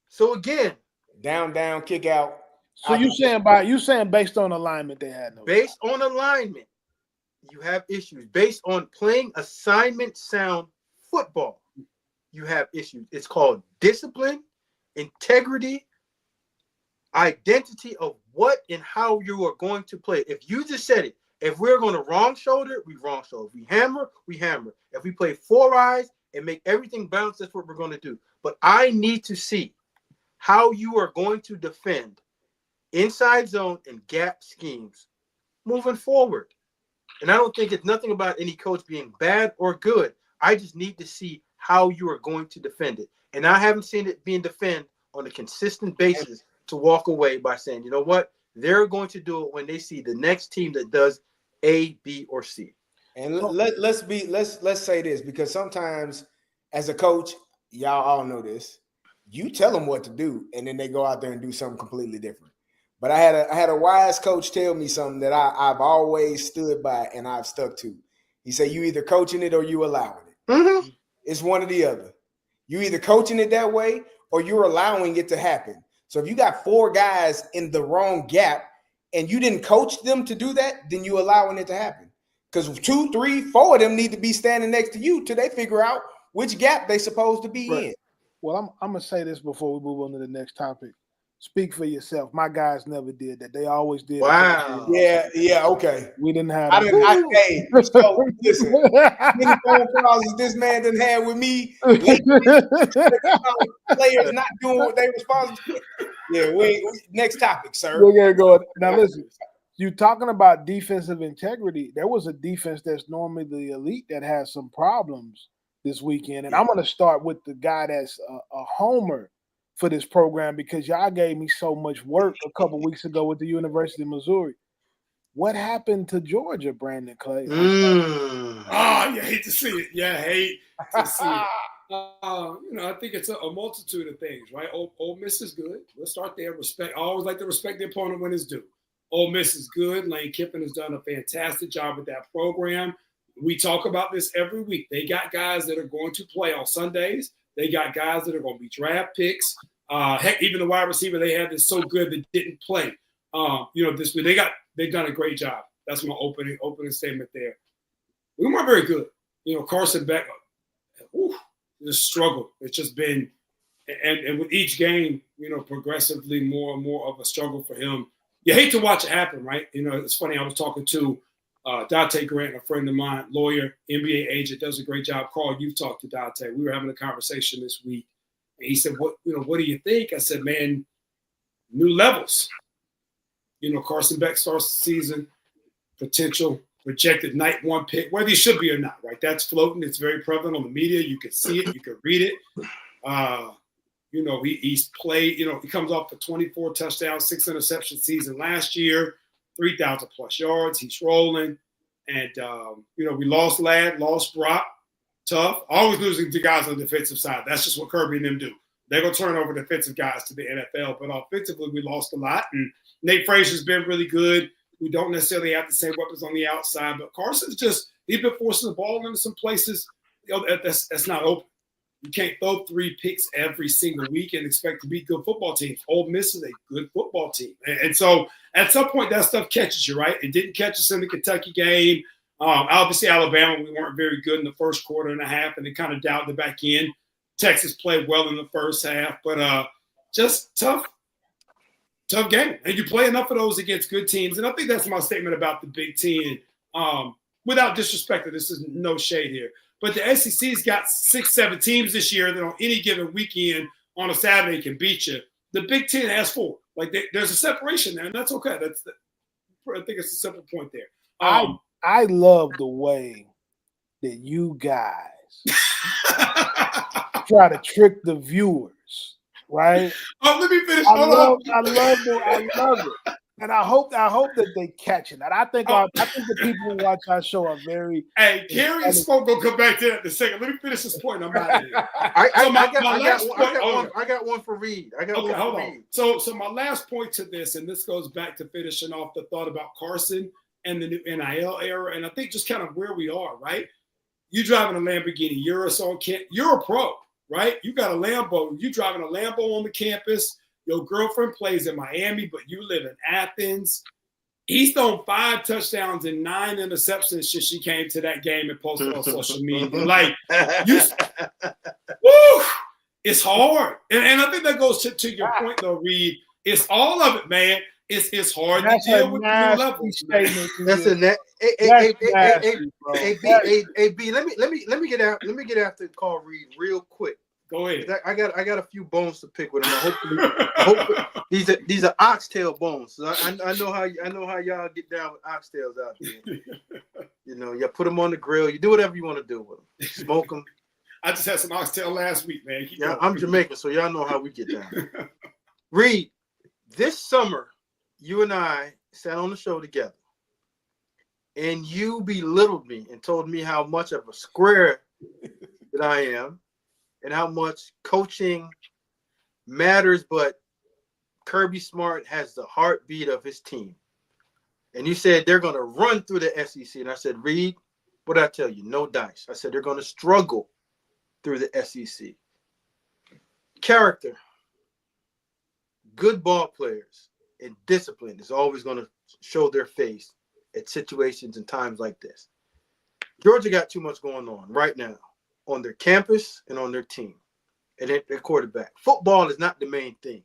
So again, down, kick out. So you saying based on alignment they had no. Based on alignment, you have issues. Based on playing assignment sound football, you have issues. It's called discipline, integrity, identity of what and how you are going to play. If you just said it, if we're going to wrong shoulder, we wrong shoulder. If we hammer, we hammer. If we play 4 eyes and make everything bounce, that's what we're going to do. But I need to see how you are going to defend inside zone and gap schemes moving forward. And I don't think it's nothing about any coach being bad or good. I just need to see how you are going to defend it. And I haven't seen it being defended on a consistent basis to walk away by saying, you know what? They're going to do it when they see the next team that does A, B, or C. And let's say this, because sometimes as a coach, y'all all know this. You tell them what to do, and then they go out there and do something completely different. But I had a wise coach tell me something that I've always stood by and I've stuck to. He said, you either coaching it or you allowing it. Mm-hmm. It's one or the other. You either coaching it that way or you're allowing it to happen. So if you got 4 guys in the wrong gap and you didn't coach them to do that, then you allowing it to happen. Because 2, 3, 4 of them need to be standing next to you till they figure out which gap they supposed to be in. Well, I'm going to say this before we move on to the next topic. Speak for yourself. My guys never did that. They always did. Wow. Yeah, okay. We didn't have hey, so listen, many phone calls as this man done had with me. Players not doing what they were supposed to do. Yeah, next topic, sir. We're gonna go. Now listen, you talking about defensive integrity. There was a defense that's normally the elite that has some problems this weekend. And I'm going to start with the guy that's a homer for this program because y'all gave me so much work a couple weeks ago with the University of Missouri. What happened to Georgia, Brandon Clay? Oh, you hate to see it. Yeah, hate to see it. I think it's a multitude of things, right? Ole Miss is good. We'll start there. Respect. I always like to respect the opponent when it's due. Ole Miss is good. Lane Kiffin has done a fantastic job with that program. We talk about this every week. They got guys that are going to play on Sundays. They got guys that are going to be draft picks. Heck, even the wide receiver they had that's so good that didn't play. This week they've done a great job. That's my opening statement there. We weren't very good. Carson Beck, just struggled. It's just been, and with each game, progressively more and more of a struggle for him. You hate to watch it happen, right? It's funny. I was talking to Dante Grant, a friend of mine, lawyer, NBA agent, does a great job. Carl, you've talked to Dante. We were having a conversation this week, and he said, "What do you think?" I said, "Man, new levels. Carson Beck starts the season, potential projected night one pick, whether he should be or not, right? That's floating. It's very prevalent on the media. You can see it. You can read it. He's played. He comes off a 24 touchdowns, 6 interception season last year, 3,000 plus yards. He's rolling, and we lost Ladd, lost Brock. Tough. Always losing to guys on the defensive side. That's just what Kirby and them do. They're going to turn over defensive guys to the NFL, but offensively, we lost a lot. And Nate Frazier's been really good. We don't necessarily have the same weapons on the outside, but Carson's he's been forcing the ball into some places that's not open. You can't throw 3 picks every single week and expect to be good football teams. Ole Miss is a good football team. And so at some point, that stuff catches you, right? It didn't catch us in the Kentucky game. Obviously, Alabama, we weren't very good in the first quarter and a half, and it kind of dialed it back in. Texas played well in the first half, but just tough game. And you play enough of those against good teams. And I think that's my statement about the Big Ten. Without disrespect, this is no shade here. But the SEC's got 6-7 teams this year that on any given weekend on a Saturday can beat you. The Big Ten has 4. There's a separation there, and that's okay. I think it's a simple point there. I love the way that you guys try to trick the viewers, right? Let me finish. I love it, and I hope that they catch it. And I think the people who watch our show are very. Hey, Gary and Smoke gonna come back to that in a second. Let me finish this point. I'm out of here. I got one for Reed. Hold on. So my last point to this, and this goes back to finishing off the thought about Carson and the new NIL era, and I think just kind of where we are, right? You driving a Lamborghini, you're a pro, right? You got a Lambo, you driving a Lambo on the campus. Your girlfriend plays in Miami, but you live in Athens. He's thrown 5 touchdowns and 9 interceptions since she came to that game and posted on social media. It's hard. And I think that goes to your point, though, Reed. It's all of it, man. It's hard to deal with the new levels. That's a net. Hey, B, let me get after call Reed real quick. Go ahead. I got a few bones to pick with him. Hopefully these are oxtail bones. So I know how y'all get down with oxtails out there. You put them on the grill. You do whatever you want to do with them. Smoke them. I just had some oxtail last week, man. I'm Jamaican, so y'all know how we get down. Reed, this summer, you and I sat on the show together, and you belittled me and told me how much of a square that I am and how much coaching matters, but Kirby Smart has the heartbeat of his team. And you said they're going to run through the SEC. And I said, Reed, what did I tell you? No dice. I said they're going to struggle through the SEC. Character, good ball players, and discipline is always going to show their face at situations and times like this. Georgia got too much going on right now on their campus and on their team and their quarterback. Football is not the main thing.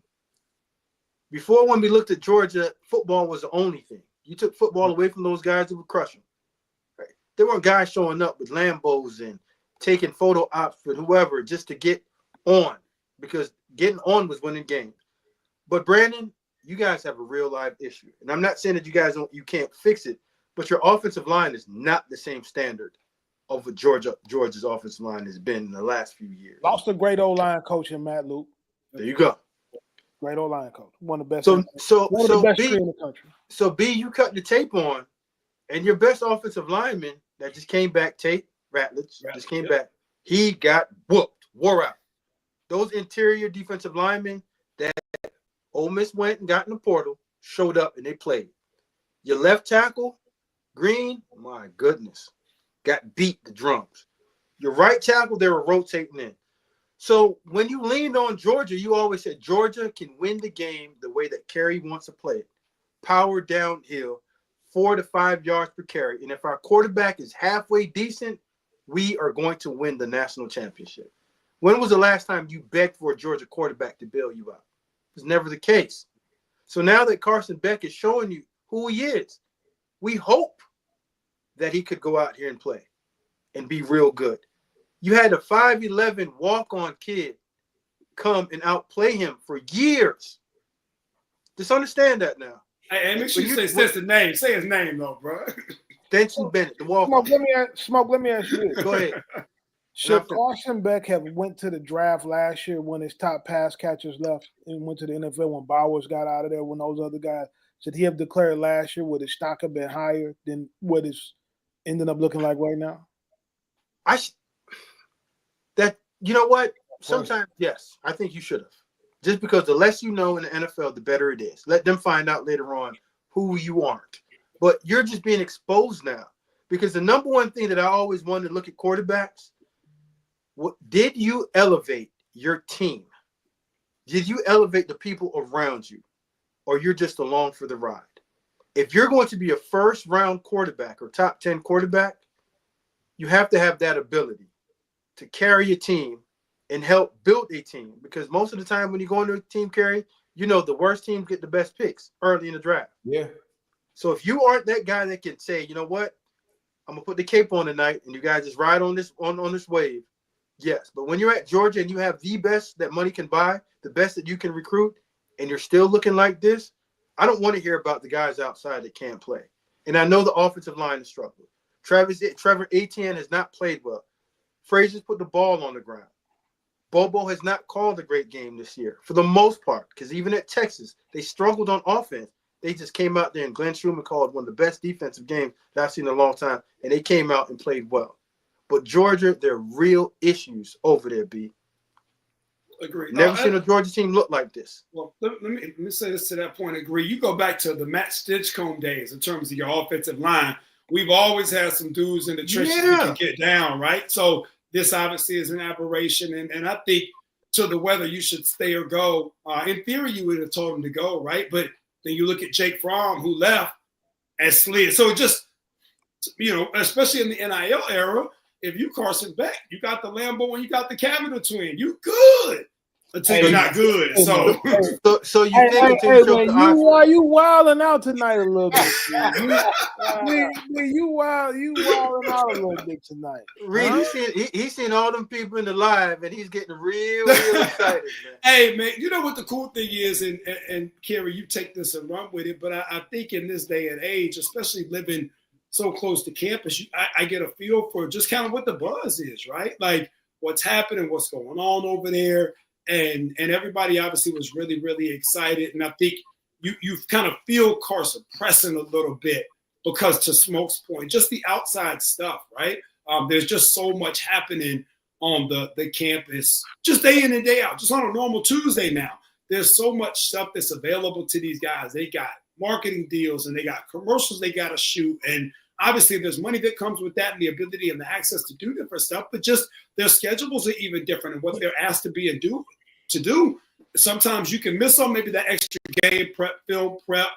Before, when we looked at Georgia, football was the only thing. You took football away from those guys who would crush them. Right? There weren't guys showing up with Lambos and taking photo ops with whoever just to get on, because getting on was winning games. But Brandon, you guys have a real live issue. And I'm not saying that you can't fix it, but your offensive line is not the same standard of what Georgia's offensive line has been in the last few years. Lost a great O-line coach in Matt Luke. There you go. Great O-line coach. One of the best. So one of the best B, in the country. So B, you cut the tape on, and your best offensive lineman that just came back, Tate Ratledge, just came back. He got wore out. Those interior defensive linemen that Ole Miss went and got in the portal showed up and they played. Your left tackle, Green, my goodness, got beat the drums. Your right tackle, they were rotating in. So when you leaned on Georgia, you always said Georgia can win the game the way that Kerry wants to play it. Power downhill, 4 to 5 yards per carry. And if our quarterback is halfway decent, we are going to win the national championship. When was the last time you begged for a Georgia quarterback to bail you out? It's never the case. So now that Carson Beck is showing you who he is, we hope that he could go out here and play and be real good. You had a 5'11" walk-on kid come and outplay him for years. Just understand that now. Hey, make sure you say the name. Say his name, though, bro. Denson Bennett, the walk-on. Smoke, let me ask you this. Go ahead. Should Carson Beck have went to the draft last year when his top pass catchers left and went to the NFL when Bowers got out of there, when those other guys, should he have declared last year would his stock have been higher than what it's ended up looking like right now? You know what? Sometimes, yes, I think you should have. Just because the less you know in the NFL, the better it is. Let them find out later on who you aren't. But you're just being exposed now. Because the number one thing that I always wanted to look at quarterbacks, did you elevate your team? Did you elevate the people around you? Or you're just along for the ride? If you're going to be a first-round quarterback or top 10 quarterback, you have to have that ability to carry a team and help build a team. Because most of the time when you go into a team carry, the worst teams get the best picks early in the draft. Yeah. So if you aren't that guy that can say, you know what, I'm going to put the cape on tonight and you guys just ride on this on this wave, yes. But when you're at Georgia and you have the best that money can buy, the best that you can recruit, and you're still looking like this, I don't want to hear about the guys outside that can't play. And I know the offensive line is struggling. Trevor Etienne has not played well. Frazier's put the ball on the ground. Bobo has not called a great game this year for the most part, because even at Texas, they struggled on offense. They just came out there, and Glenn Schumann called one of the best defensive games that I've seen in a long time, and they came out and played well. But Georgia, there are real issues over there, B. Agree. Never seen a Georgia team look like this. Well, let me say this to that point. Agree. You go back to the Matt Stinchcomb days in terms of your offensive line. We've always had some dudes in the trenches that can get down, right? So this obviously is an aberration, and I think to the whether you should stay or go. In theory, you would have told him to go, right? But then you look at Jake Fromm, who left and slid. So just, especially in the NIL era, if you Carson Beck, you got the Lambo and you got the Cavital twin, you good until you're not good. So you think you wilding out tonight a little bit. You wilding out a little bit tonight. Reed, he's seen all them people in the live, and he's getting real excited, man. Hey, man, you know what the cool thing is, and Kerry, you take this and run with it, but I think in this day and age, especially living so close to campus, I get a feel for just kind of what the buzz is, right? Like what's happening, what's going on over there. And everybody obviously was really, really excited. And I think you kind of feel Carson pressing a little bit because, to Smoke's point, just the outside stuff, right? There's just so much happening on the campus, just day in and day out, just on a normal Tuesday now. There's so much stuff that's available to these guys. They got marketing deals and they got commercials they got to shoot. And obviously there's money that comes with that and the ability and the access to do different stuff, but just their schedules are even different and what they're asked to be and do. Sometimes you can miss on maybe that extra game prep, film prep,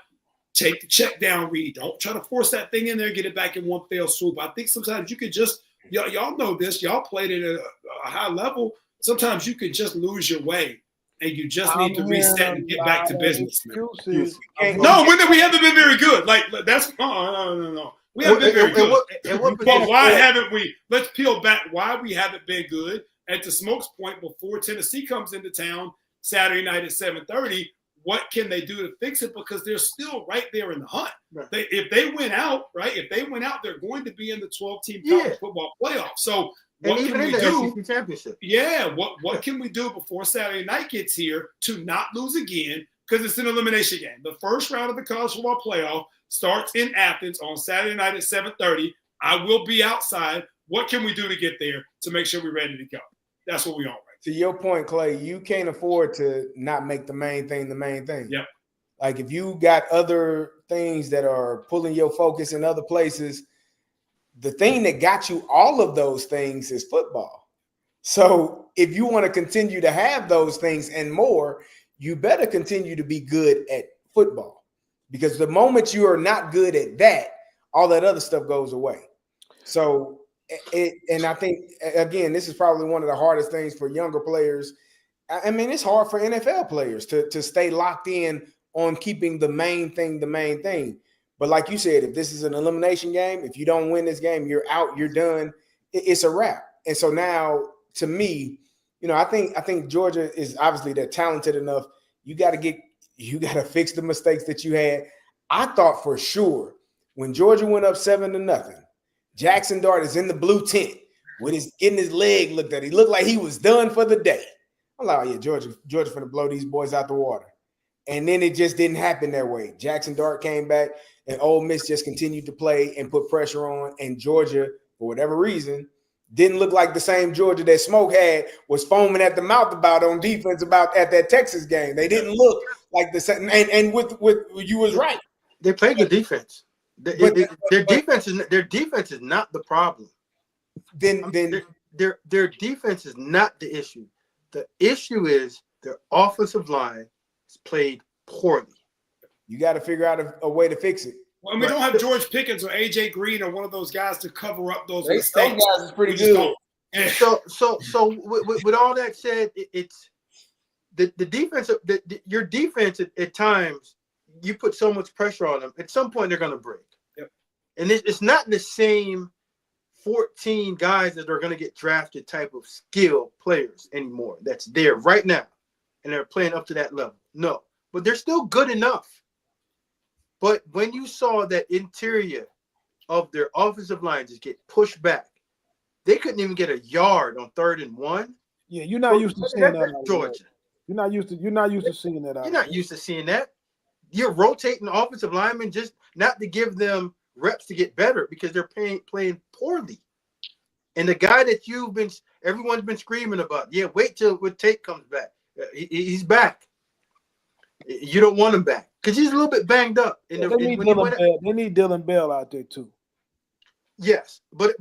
take the check down, Reed. Don't try to force that thing in there, get it back in one fell swoop. I think sometimes you could just, y'all know this, y'all played it at a high level. Sometimes you could just lose your way and you just need to reset and get back to business. No, we haven't been very good. Like that's no. We haven't been very good. But why haven't we? Let's peel back why we haven't been good. And to Smoke's point, before Tennessee comes into town Saturday night at 7:30, what can they do to fix it? Because they're still right there in the hunt. Right. If they win out, right? If they win out, they're going to be in the 12-team college football playoff. So what can we do? SEC championship. Yeah, what can we do before Saturday night gets here to not lose again? Because it's an elimination game. The first round of the college football playoff starts in Athens on Saturday night at 7:30. I will be outside. What can we do to get there to make sure we're ready to go? That's what we are. Right. To your point, Clay, you can't afford to not make the main thing the main thing. Yep. Like if you got other things that are pulling your focus in other places, the thing that got you all of those things is football. So if you want to continue to have those things and more, you better continue to be good at football. because the moment you are not good at that, all that other stuff goes away. So, and I think, again, this is probably one of the hardest things for younger players. I mean, it's hard for NFL players to stay locked in on keeping the main thing the main thing. But like you said, if this is an elimination game, if you don't win this game, you're out, you're done. It's a wrap. And so now, to me, I think Georgia is obviously they're talented enough. You got to fix the mistakes that you had. I thought for sure when Georgia went up 7-0, Jackson Dart is in the blue tent with getting his leg looked at. He looked like he was done for the day. I'm like, oh yeah, Georgia finna blow these boys out the water. And then it just didn't happen that way. Jackson Dart came back, and Ole Miss just continued to play and put pressure on. And Georgia, for whatever reason, didn't look like the same Georgia that Smoke had was foaming at the mouth about on defense about at that Texas game. They didn't look like the same. And with you was right. They played good defense. Their defense is not the problem. Then their defense is not the issue. The issue is their offensive line is played poorly. You got to figure out a way to fix it. Well, we don't have George Pickens or AJ Green or one of those guys to cover up those mistakes. Those guys is pretty good. So with all that said, it's the defense. Your defense at times you put so much pressure on them. At some point, they're going to break. Yep. And it's not the same 14 guys that are going to get drafted type of skill players anymore. That's there right now, and they're playing up to that level. No, but they're still good enough. But when you saw that interior of their offensive line just get pushed back, they couldn't even get a yard on 3rd and 1. Yeah, you're not used to seeing that. Georgia. You're not used to seeing that. You're not used to seeing that. You're rotating offensive linemen just not to give them reps to get better because they're playing poorly. And the guy that everyone's been screaming about, yeah, wait till Tate comes back. He's back. You don't want him back because he's a little bit banged up. They need Dylan Bell out there too. Yes, but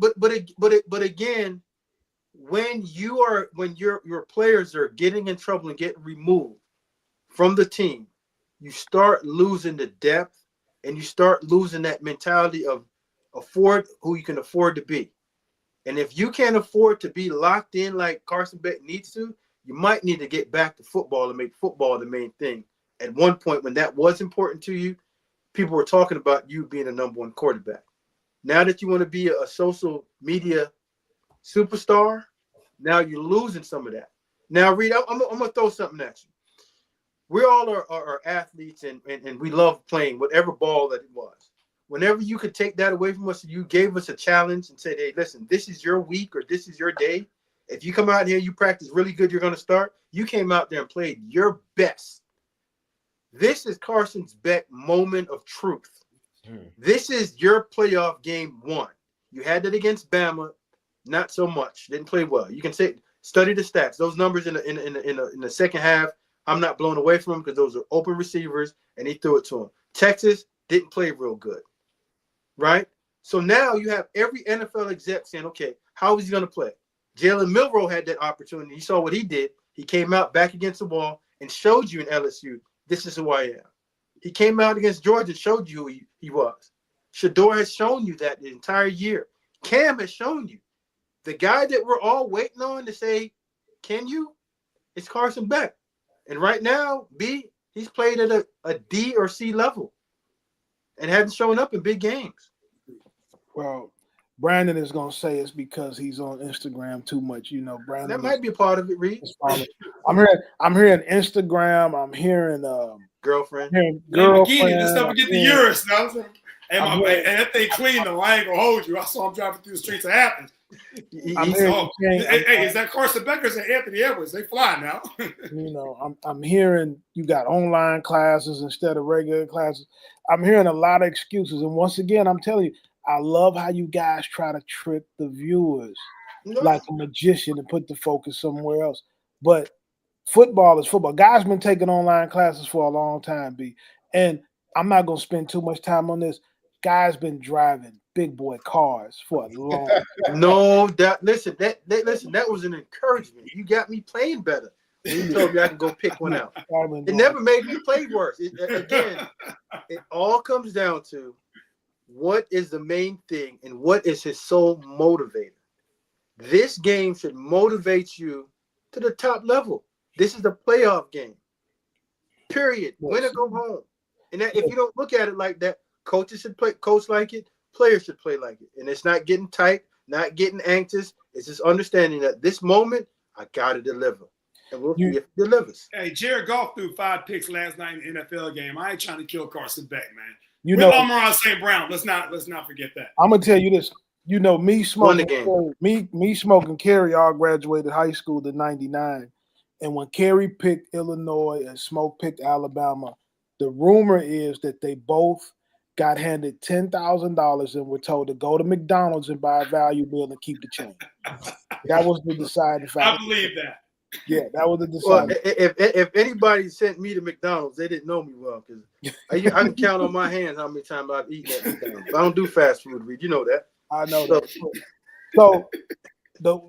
again, when your players are getting in trouble and getting removed from the team, you start losing the depth and you start losing that mentality of afford who you can afford to be. And if you can't afford to be locked in like Carson Beck needs to, you might need to get back to football and make football the main thing. At one point when that was important to you, people were talking about you being a number 1 quarterback. Now that you want to be a social media superstar, now you're losing some of that. Now, Reed, I'm going to throw something at you. We all are athletes and we love playing whatever ball that it was. Whenever you could take that away from us, you gave us a challenge and said, hey, listen, this is your week or this is your day. If you come out here, you practice really good, you're going to start. You came out there and played your best. This is Carson Beck's moment of truth. This is your playoff game 1. You had that against Bama, not so much. Didn't play well. You can study the stats. Those numbers in the second half, I'm not blown away from them because those are open receivers, and he threw it to him. Texas didn't play real good, right? So now you have every NFL exec saying, okay, how is he going to play? Jalen Milroe had that opportunity. You saw what he did. He came out back against the wall and showed you in LSU, this is who I am. He came out against Georgia and showed you who he was. Shador has shown you that the entire year. Cam has shown you. The guy that we're all waiting on to say, can you? It's Carson Beck. And right now, he's played at a D or C level and hasn't shown up in big games. Well, Brandon is going to say it's because he's on Instagram too much. Brandon. That might be a part of it, Reed. I'm hearing Instagram. I'm hearing girlfriend. Let's not forget the Urus. Hey, that thing clean though. I ain't gonna hold you. I saw him driving through the streets of Athens. Hey, is that Carson Beck or is that Anthony Edwards? They fly now. I'm hearing you got online classes instead of regular classes. I'm hearing a lot of excuses, and once again, I'm telling you, I love how you guys try to trick the viewers like a magician and put the focus somewhere else. But football is football. Guys been taking online classes for a long time, B. And I'm not going to spend too much time on this. Guys been driving big boy cars for a long time. No, that was an encouragement. You got me playing better. He told me I can go pick one out. It never made me play worse. Again, it all comes down to what is the main thing and what is his sole motivator. This game should motivate you to the top level. This is the playoff game. Period. Win or go home. And that, if you don't look at it like that, coaches should coach like it, players should play like it. And it's not getting tight, not getting anxious. It's just understanding that this moment, I got to deliver. And we'll see if it delivers. Hey, Jared Goff threw 5 picks last night in the NFL game. I ain't trying to kill Carson Beck, man. With Amon St. Brown, let's not forget that. I'm gonna tell you this. You know, me smoking Kerry all graduated high school in '99, and when Kerry picked Illinois and Smoke picked Alabama, the rumor is that they both got handed $10,000 and were told to go to McDonald's and buy a value meal and keep the change. That was the deciding factor. I believe that. Yeah, that was the deciding. Well, if anybody sent me to McDonald's, they didn't know me well because I can count on my hands how many times I've eaten at McDonald's. I don't do fast food, Reed. You know that. I know that. So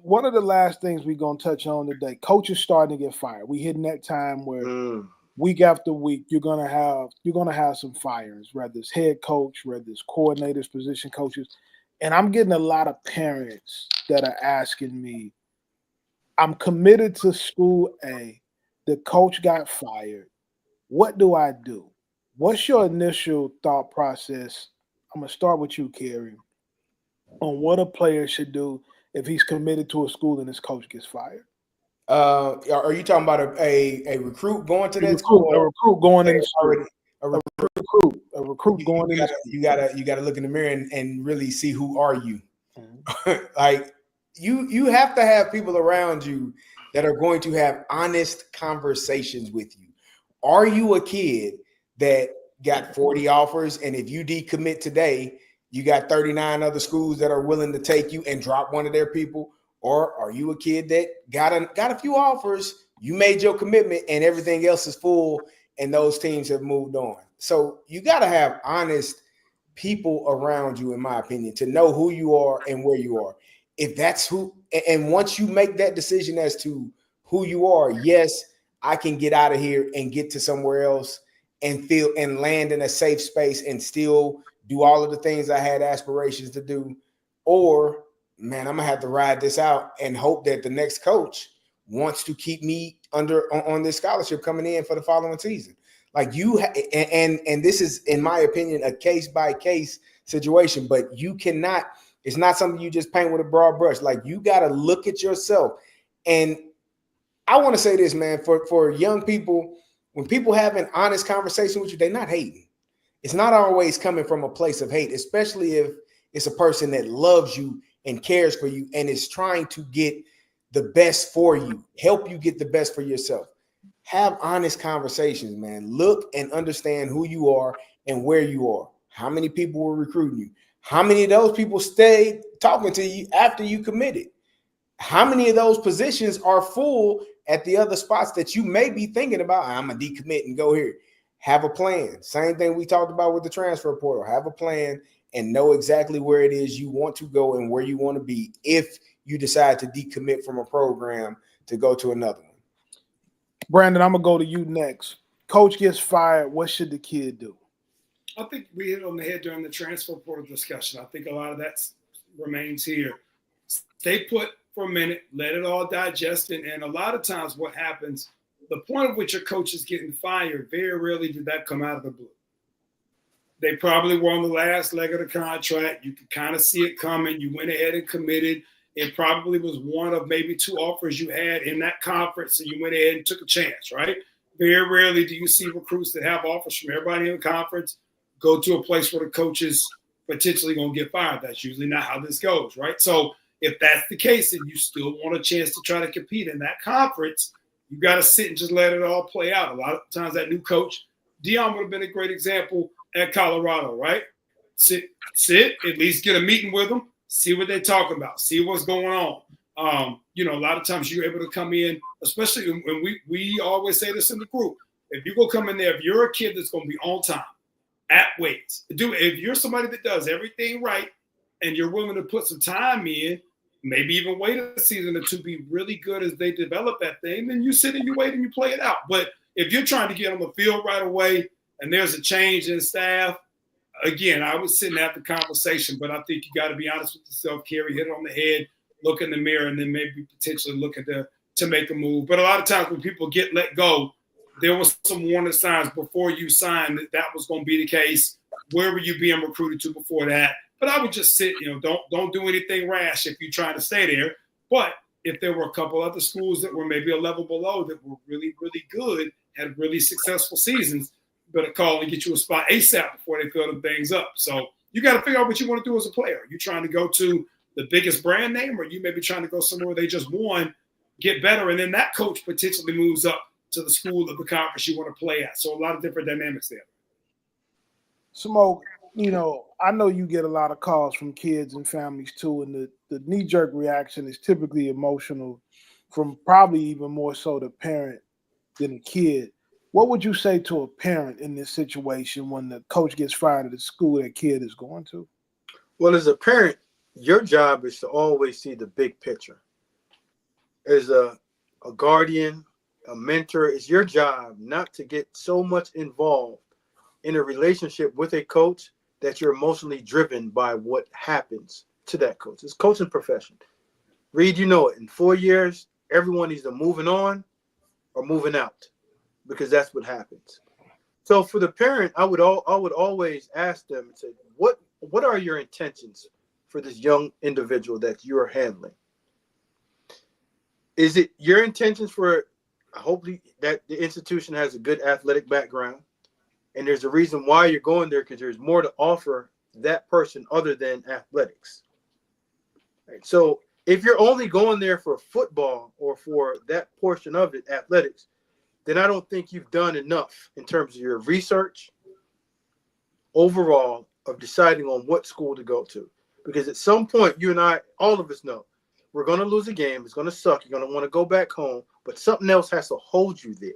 one of the last things we're gonna touch on today, coaches starting to get fired. We hitting that time where week after week you're gonna have some firings, whether it's head coach, whether it's coordinators, position coaches, and I'm getting a lot of parents that are asking me, I'm committed to school A, the coach got fired. What do I do? What's your initial thought process? I'm gonna start with you, Kerry, on what a player should do if he's committed to a school and his coach gets fired. Are you talking about a recruit going to that school? A recruit going in a recruit going in. You gotta look in the mirror and really see who are you. Mm-hmm. Like you have to have people around you that are going to have honest conversations with you. Are you a kid that got 40 offers, and if you decommit today, you got 39 other schools that are willing to take you and drop one of their people? Or are you a kid that got a few offers, you made your commitment, and everything else is full, and those teams have moved on? So you got to have honest people around you, in my opinion, to know who you are and where you are. If that's who, and once you make that decision as to who you are, yes, I can get out of here and get to somewhere else and feel and land in a safe space and still do all of the things I had aspirations to do. Or, man, I'm gonna have to ride this out and hope that the next coach wants to keep me on this scholarship coming in for the following season. Like and this is, in my opinion, a case by case situation, but you cannot. It's not something you just paint with a broad brush. Like, you got to look at yourself. And I want to say this, man, for young people, when people have an honest conversation with you, they're not hating. It's not always coming from a place of hate, especially if it's a person that loves you and cares for you and is trying to get the best for you, help you get the best for yourself. Have honest conversations, man. Look and understand who you are and where you are. How many people were recruiting you? How many of those people stayed talking to you after you committed? How many of those positions are full at the other spots that you may be thinking about? I'm going to decommit and go here. Have a plan. Same thing we talked about with the transfer portal. Have a plan and know exactly where it is you want to go and where you want to be if you decide to decommit from a program to go to another one. Brandon, I'm going to go to you next. Coach gets fired. What should the kid do? I think we hit on the head during the transfer portal discussion. I think a lot of that remains here. Stay put for a minute, let it all digest. And a lot of times what happens, the point at which your coach is getting fired, very rarely did that come out of the blue. They probably were on the last leg of the contract. You could kind of see it coming. You went ahead and committed. It probably was one of maybe 2 offers you had in that conference, and you went ahead and took a chance, right? Very rarely do you see recruits that have offers from everybody in the conference go to a place where the coach is potentially going to get fired. That's usually not how this goes, right? So if that's the case and you still want a chance to try to compete in that conference, you got to sit and just let it all play out. A lot of times that new coach, Deion would have been a great example at Colorado, right? Sit, at least get a meeting with them, see what they're talking about, see what's going on. A lot of times you're able to come in, especially when we always say this in the group. If you go come in there, if you're a kid that's going to be on time, at weights, if you're somebody that does everything right and you're willing to put some time in, maybe even wait a season or two, be really good as they develop that thing. Then you sit and you wait and you play it out. But if you're trying to get on the field right away and there's a change in staff, again, I would sit and have the conversation, but I think you got to be honest with yourself, Kerry, hit it on the head, look in the mirror, and then maybe potentially look at to make a move. But a lot of times when people get let go, there was some warning signs before you signed that was going to be the case. Where were you being recruited to before that? But I would just sit, don't do anything rash if you're trying to stay there. But if there were a couple other schools that were maybe a level below that were really, really good, had really successful seasons, better call and get you a spot ASAP before they fill them things up. So you got to figure out what you want to do as a player. You trying to go to the biggest brand name, or you may be trying to go somewhere where they just won, get better, and then that coach potentially moves up to the school of the conference you want to play at. So a lot of different dynamics there. Smoke, I know you get a lot of calls from kids and families too, and the knee-jerk reaction is typically emotional from probably even more so the parent than the kid. What would you say to a parent in this situation when the coach gets fired at the school their kid is going to? Well, as a parent, your job is to always see the big picture. As a guardian, a mentor, it's your job not to get so much involved in a relationship with a coach that you're emotionally driven by what happens to that coach. It's coaching profession. Reed, you know it. In 4 years, everyone is either moving on or moving out, because that's what happens. So for the parent, I would always ask them and say, what are your intentions for this young individual that you're handling? Is it your intentions for hopefully that the institution has a good athletic background, and there's a reason why you're going there because there's more to offer that person other than athletics. Right? So if you're only going there for football or for that portion of it, athletics, then I don't think you've done enough in terms of your research overall of deciding on what school to go to. Because at some point, you and I, all of us know, we're going to lose a game. It's going to suck. You're going to want to go back home, but something else has to hold you there.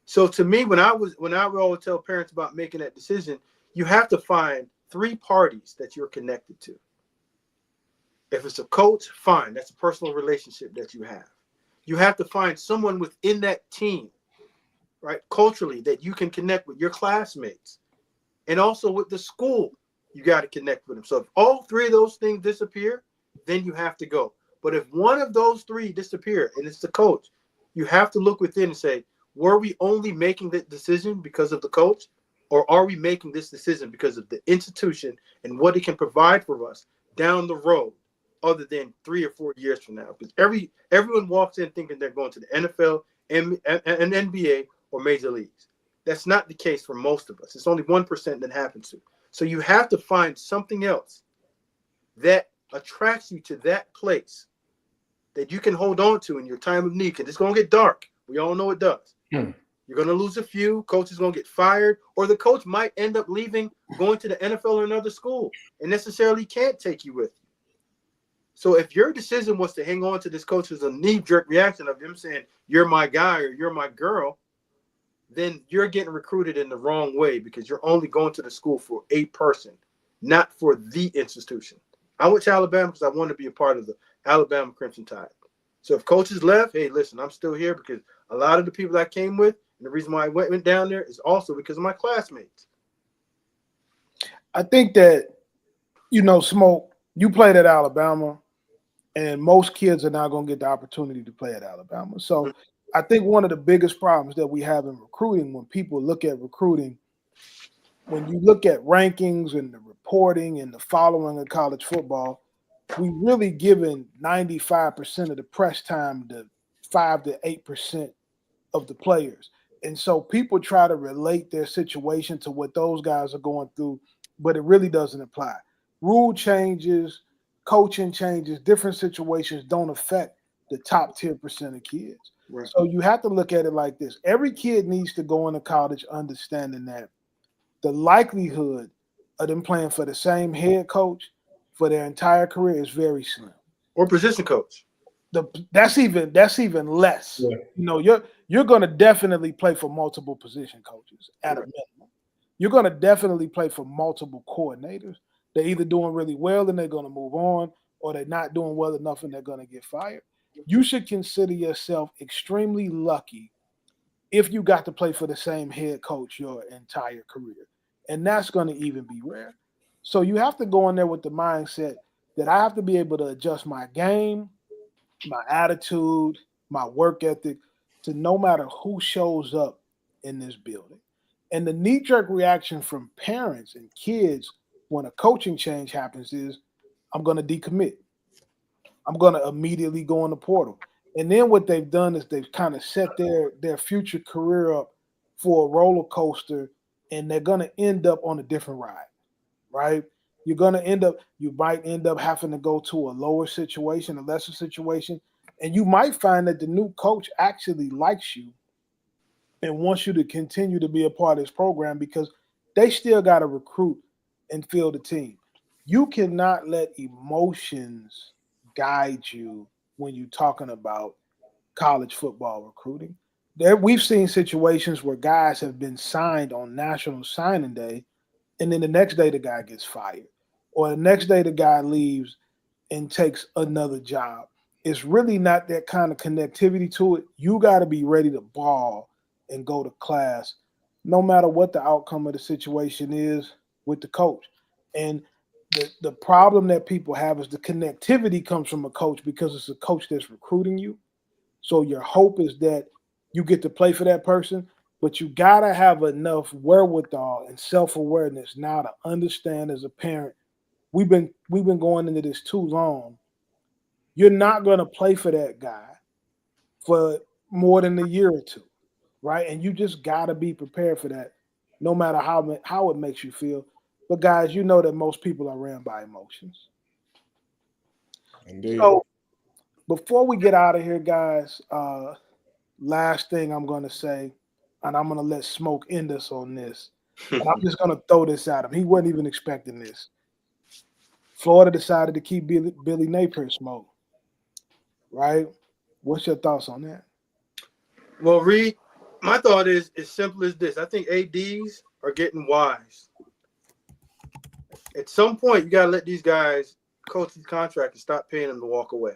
So to me, when I would always tell parents about making that decision, you have to find 3 parties that you're connected to. If it's a coach, fine. That's a personal relationship that you have. You have to find someone within that team, right, culturally, that you can connect with your classmates and also with the school. You got to connect with them. So if all 3 of those things disappear, then you have to go. But if one of those 3 disappear and it's the coach, you have to look within and say, were we only making that decision because of the coach, or are we making this decision because of the institution and what it can provide for us down the road, other than 3 or 4 years from now? Because everyone walks in thinking they're going to the NFL and NBA or major leagues. That's not the case for most of us. It's only 1% that happens to. So you have to find something else that attracts you to that place that you can hold on to in your time of need, because it's going to get dark. We all know it does. You're going to lose a few. Coach is going to get fired, or the coach might end up leaving, going to the NFL or another school, and necessarily can't take you with you. So if your decision was to hang on to this coach as a knee-jerk reaction of him saying, you're my guy or you're my girl, then you're getting recruited in the wrong way, because you're only going to the school for a person, not for the institution. I went to Alabama because I wanted to be a part of the Alabama Crimson Tide. So if coaches left, hey, listen, I'm still here because a lot of the people I came with, and the reason why I went down there is also because of my classmates. I think that, Smoke, you played at Alabama, and most kids are not going to get the opportunity to play at Alabama. So I think one of the biggest problems that we have in recruiting, when people look at recruiting, when you look at rankings and the reporting and the following of college football, we really given 95% of the press time to 5 to 8% of the players. And so people try to relate their situation to what those guys are going through, but it really doesn't apply. Rule changes, coaching changes, different situations don't affect the top 10% of kids. Right. So you have to look at it like this. Every kid needs to go into college understanding that the likelihood of them playing for the same head coach for their entire career is very slim. Or position coach. That's even less. Yeah. You're going to definitely play for multiple position coaches at a minimum. You're going to definitely play for multiple coordinators. They're either doing really well and they're going to move on, or they're not doing well enough and they're going to get fired, you should consider yourself extremely lucky if you got to play for the same head coach your entire career. And that's going to even be rare. So you have to go in there with the mindset that I have to be able to adjust my game, my attitude, my work ethic to no matter who shows up in this building. And the knee-jerk reaction from parents and kids when a coaching change happens is, I'm going to decommit. I'm going to immediately go in the portal. And then what they've done is they've kind of set their future career up for a roller coaster, and they're going to end up on a different ride, right? You might end up having to go to a lower situation, a lesser situation, and you might find that the new coach actually likes you and wants you to continue to be a part of this program because they still got to recruit and field the team. You cannot let emotions guide you when you're talking about college football recruiting. We've seen situations where guys have been signed on National Signing Day, and then the next day the guy gets fired, or the next day the guy leaves and takes another job. It's really not that kind of connectivity to it. You got to be ready to ball and go to class, no matter what the outcome of the situation is with the coach. And the problem that people have is the connectivity comes from a coach because it's a coach that's recruiting you. So your hope is that you get to play for that person, but you got to have enough wherewithal and self-awareness now to understand as a parent, we've been going into this too long. You're not going to play for that guy for more than a year or two, right? And you just got to be prepared for that, no matter how it makes you feel. But guys, you know that most people are ran by emotions. Indeed. So before we get out of here, guys, last thing I'm going to say, and I'm going to let Smoke end us on this. And I'm just going to throw this at him. He wasn't even expecting this. Florida decided to keep Billy Napier, Smoke. Right? What's your thoughts on that? Well, Reed, my thought is as simple as this. I think ADs are getting wise. At some point, you got to let these guys coach these contracts and stop paying them to walk away.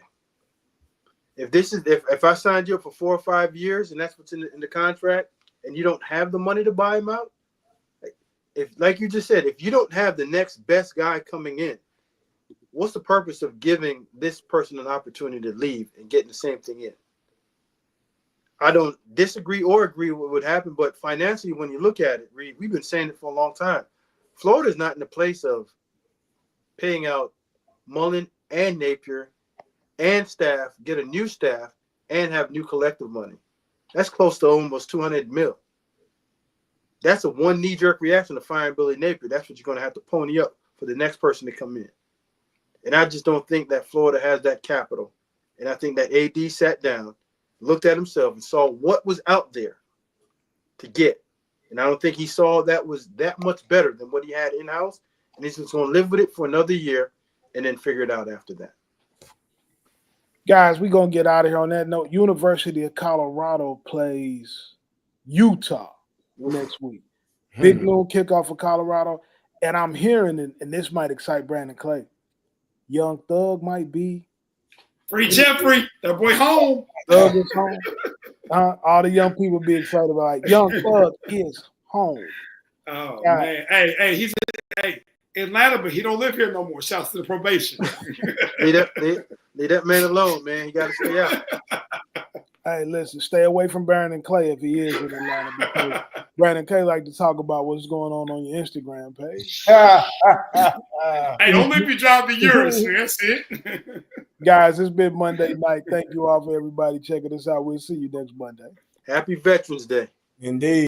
If I signed you up for 4 or 5 years and that's what's in the contract, and you don't have the money to buy him out, if, like you just said, if you don't have the next best guy coming in, what's the purpose of giving this person an opportunity to leave and getting the same thing in? I don't disagree or agree with what would happen, but financially, when you look at it, Reed, we've been saying it for a long time. Florida's not in the place of paying out Mullen and Napier and staff, get a new staff, and have new collective money. That's close to almost $200 million. That's a one knee-jerk reaction to firing Billy Napier. That's what you're going to have to pony up for the next person to come in. And I just don't think that Florida has that capital. And I think that AD sat down, looked at himself, and saw what was out there to get. And I don't think he saw that was that much better than what he had in-house. And he's just going to live with it for another year and then figure it out after that. Guys, we're going to get out of here on that note. University of Colorado plays Utah next week. Big noon kickoff for Colorado. And I'm hearing, and this might excite Brandon Clay, Young Thug might be. Free Jeffrey, that boy home. Thug is home. All the young people be excited about like, Young Thug is home. Oh, man. Hey, he's Atlanta, but he don't live here no more. Shouts to the probation. Leave that man alone, man. He got to stay out. Hey, listen, stay away from Brandon Clay if he is in Atlanta because Brandon Clay like to talk about what's going on your Instagram page. Hey, don't let me drive the yours, man. That's it. Guys, it's been Monday night. Thank you all for everybody checking us out. We'll see you next Monday. Happy Veterans Day. Indeed.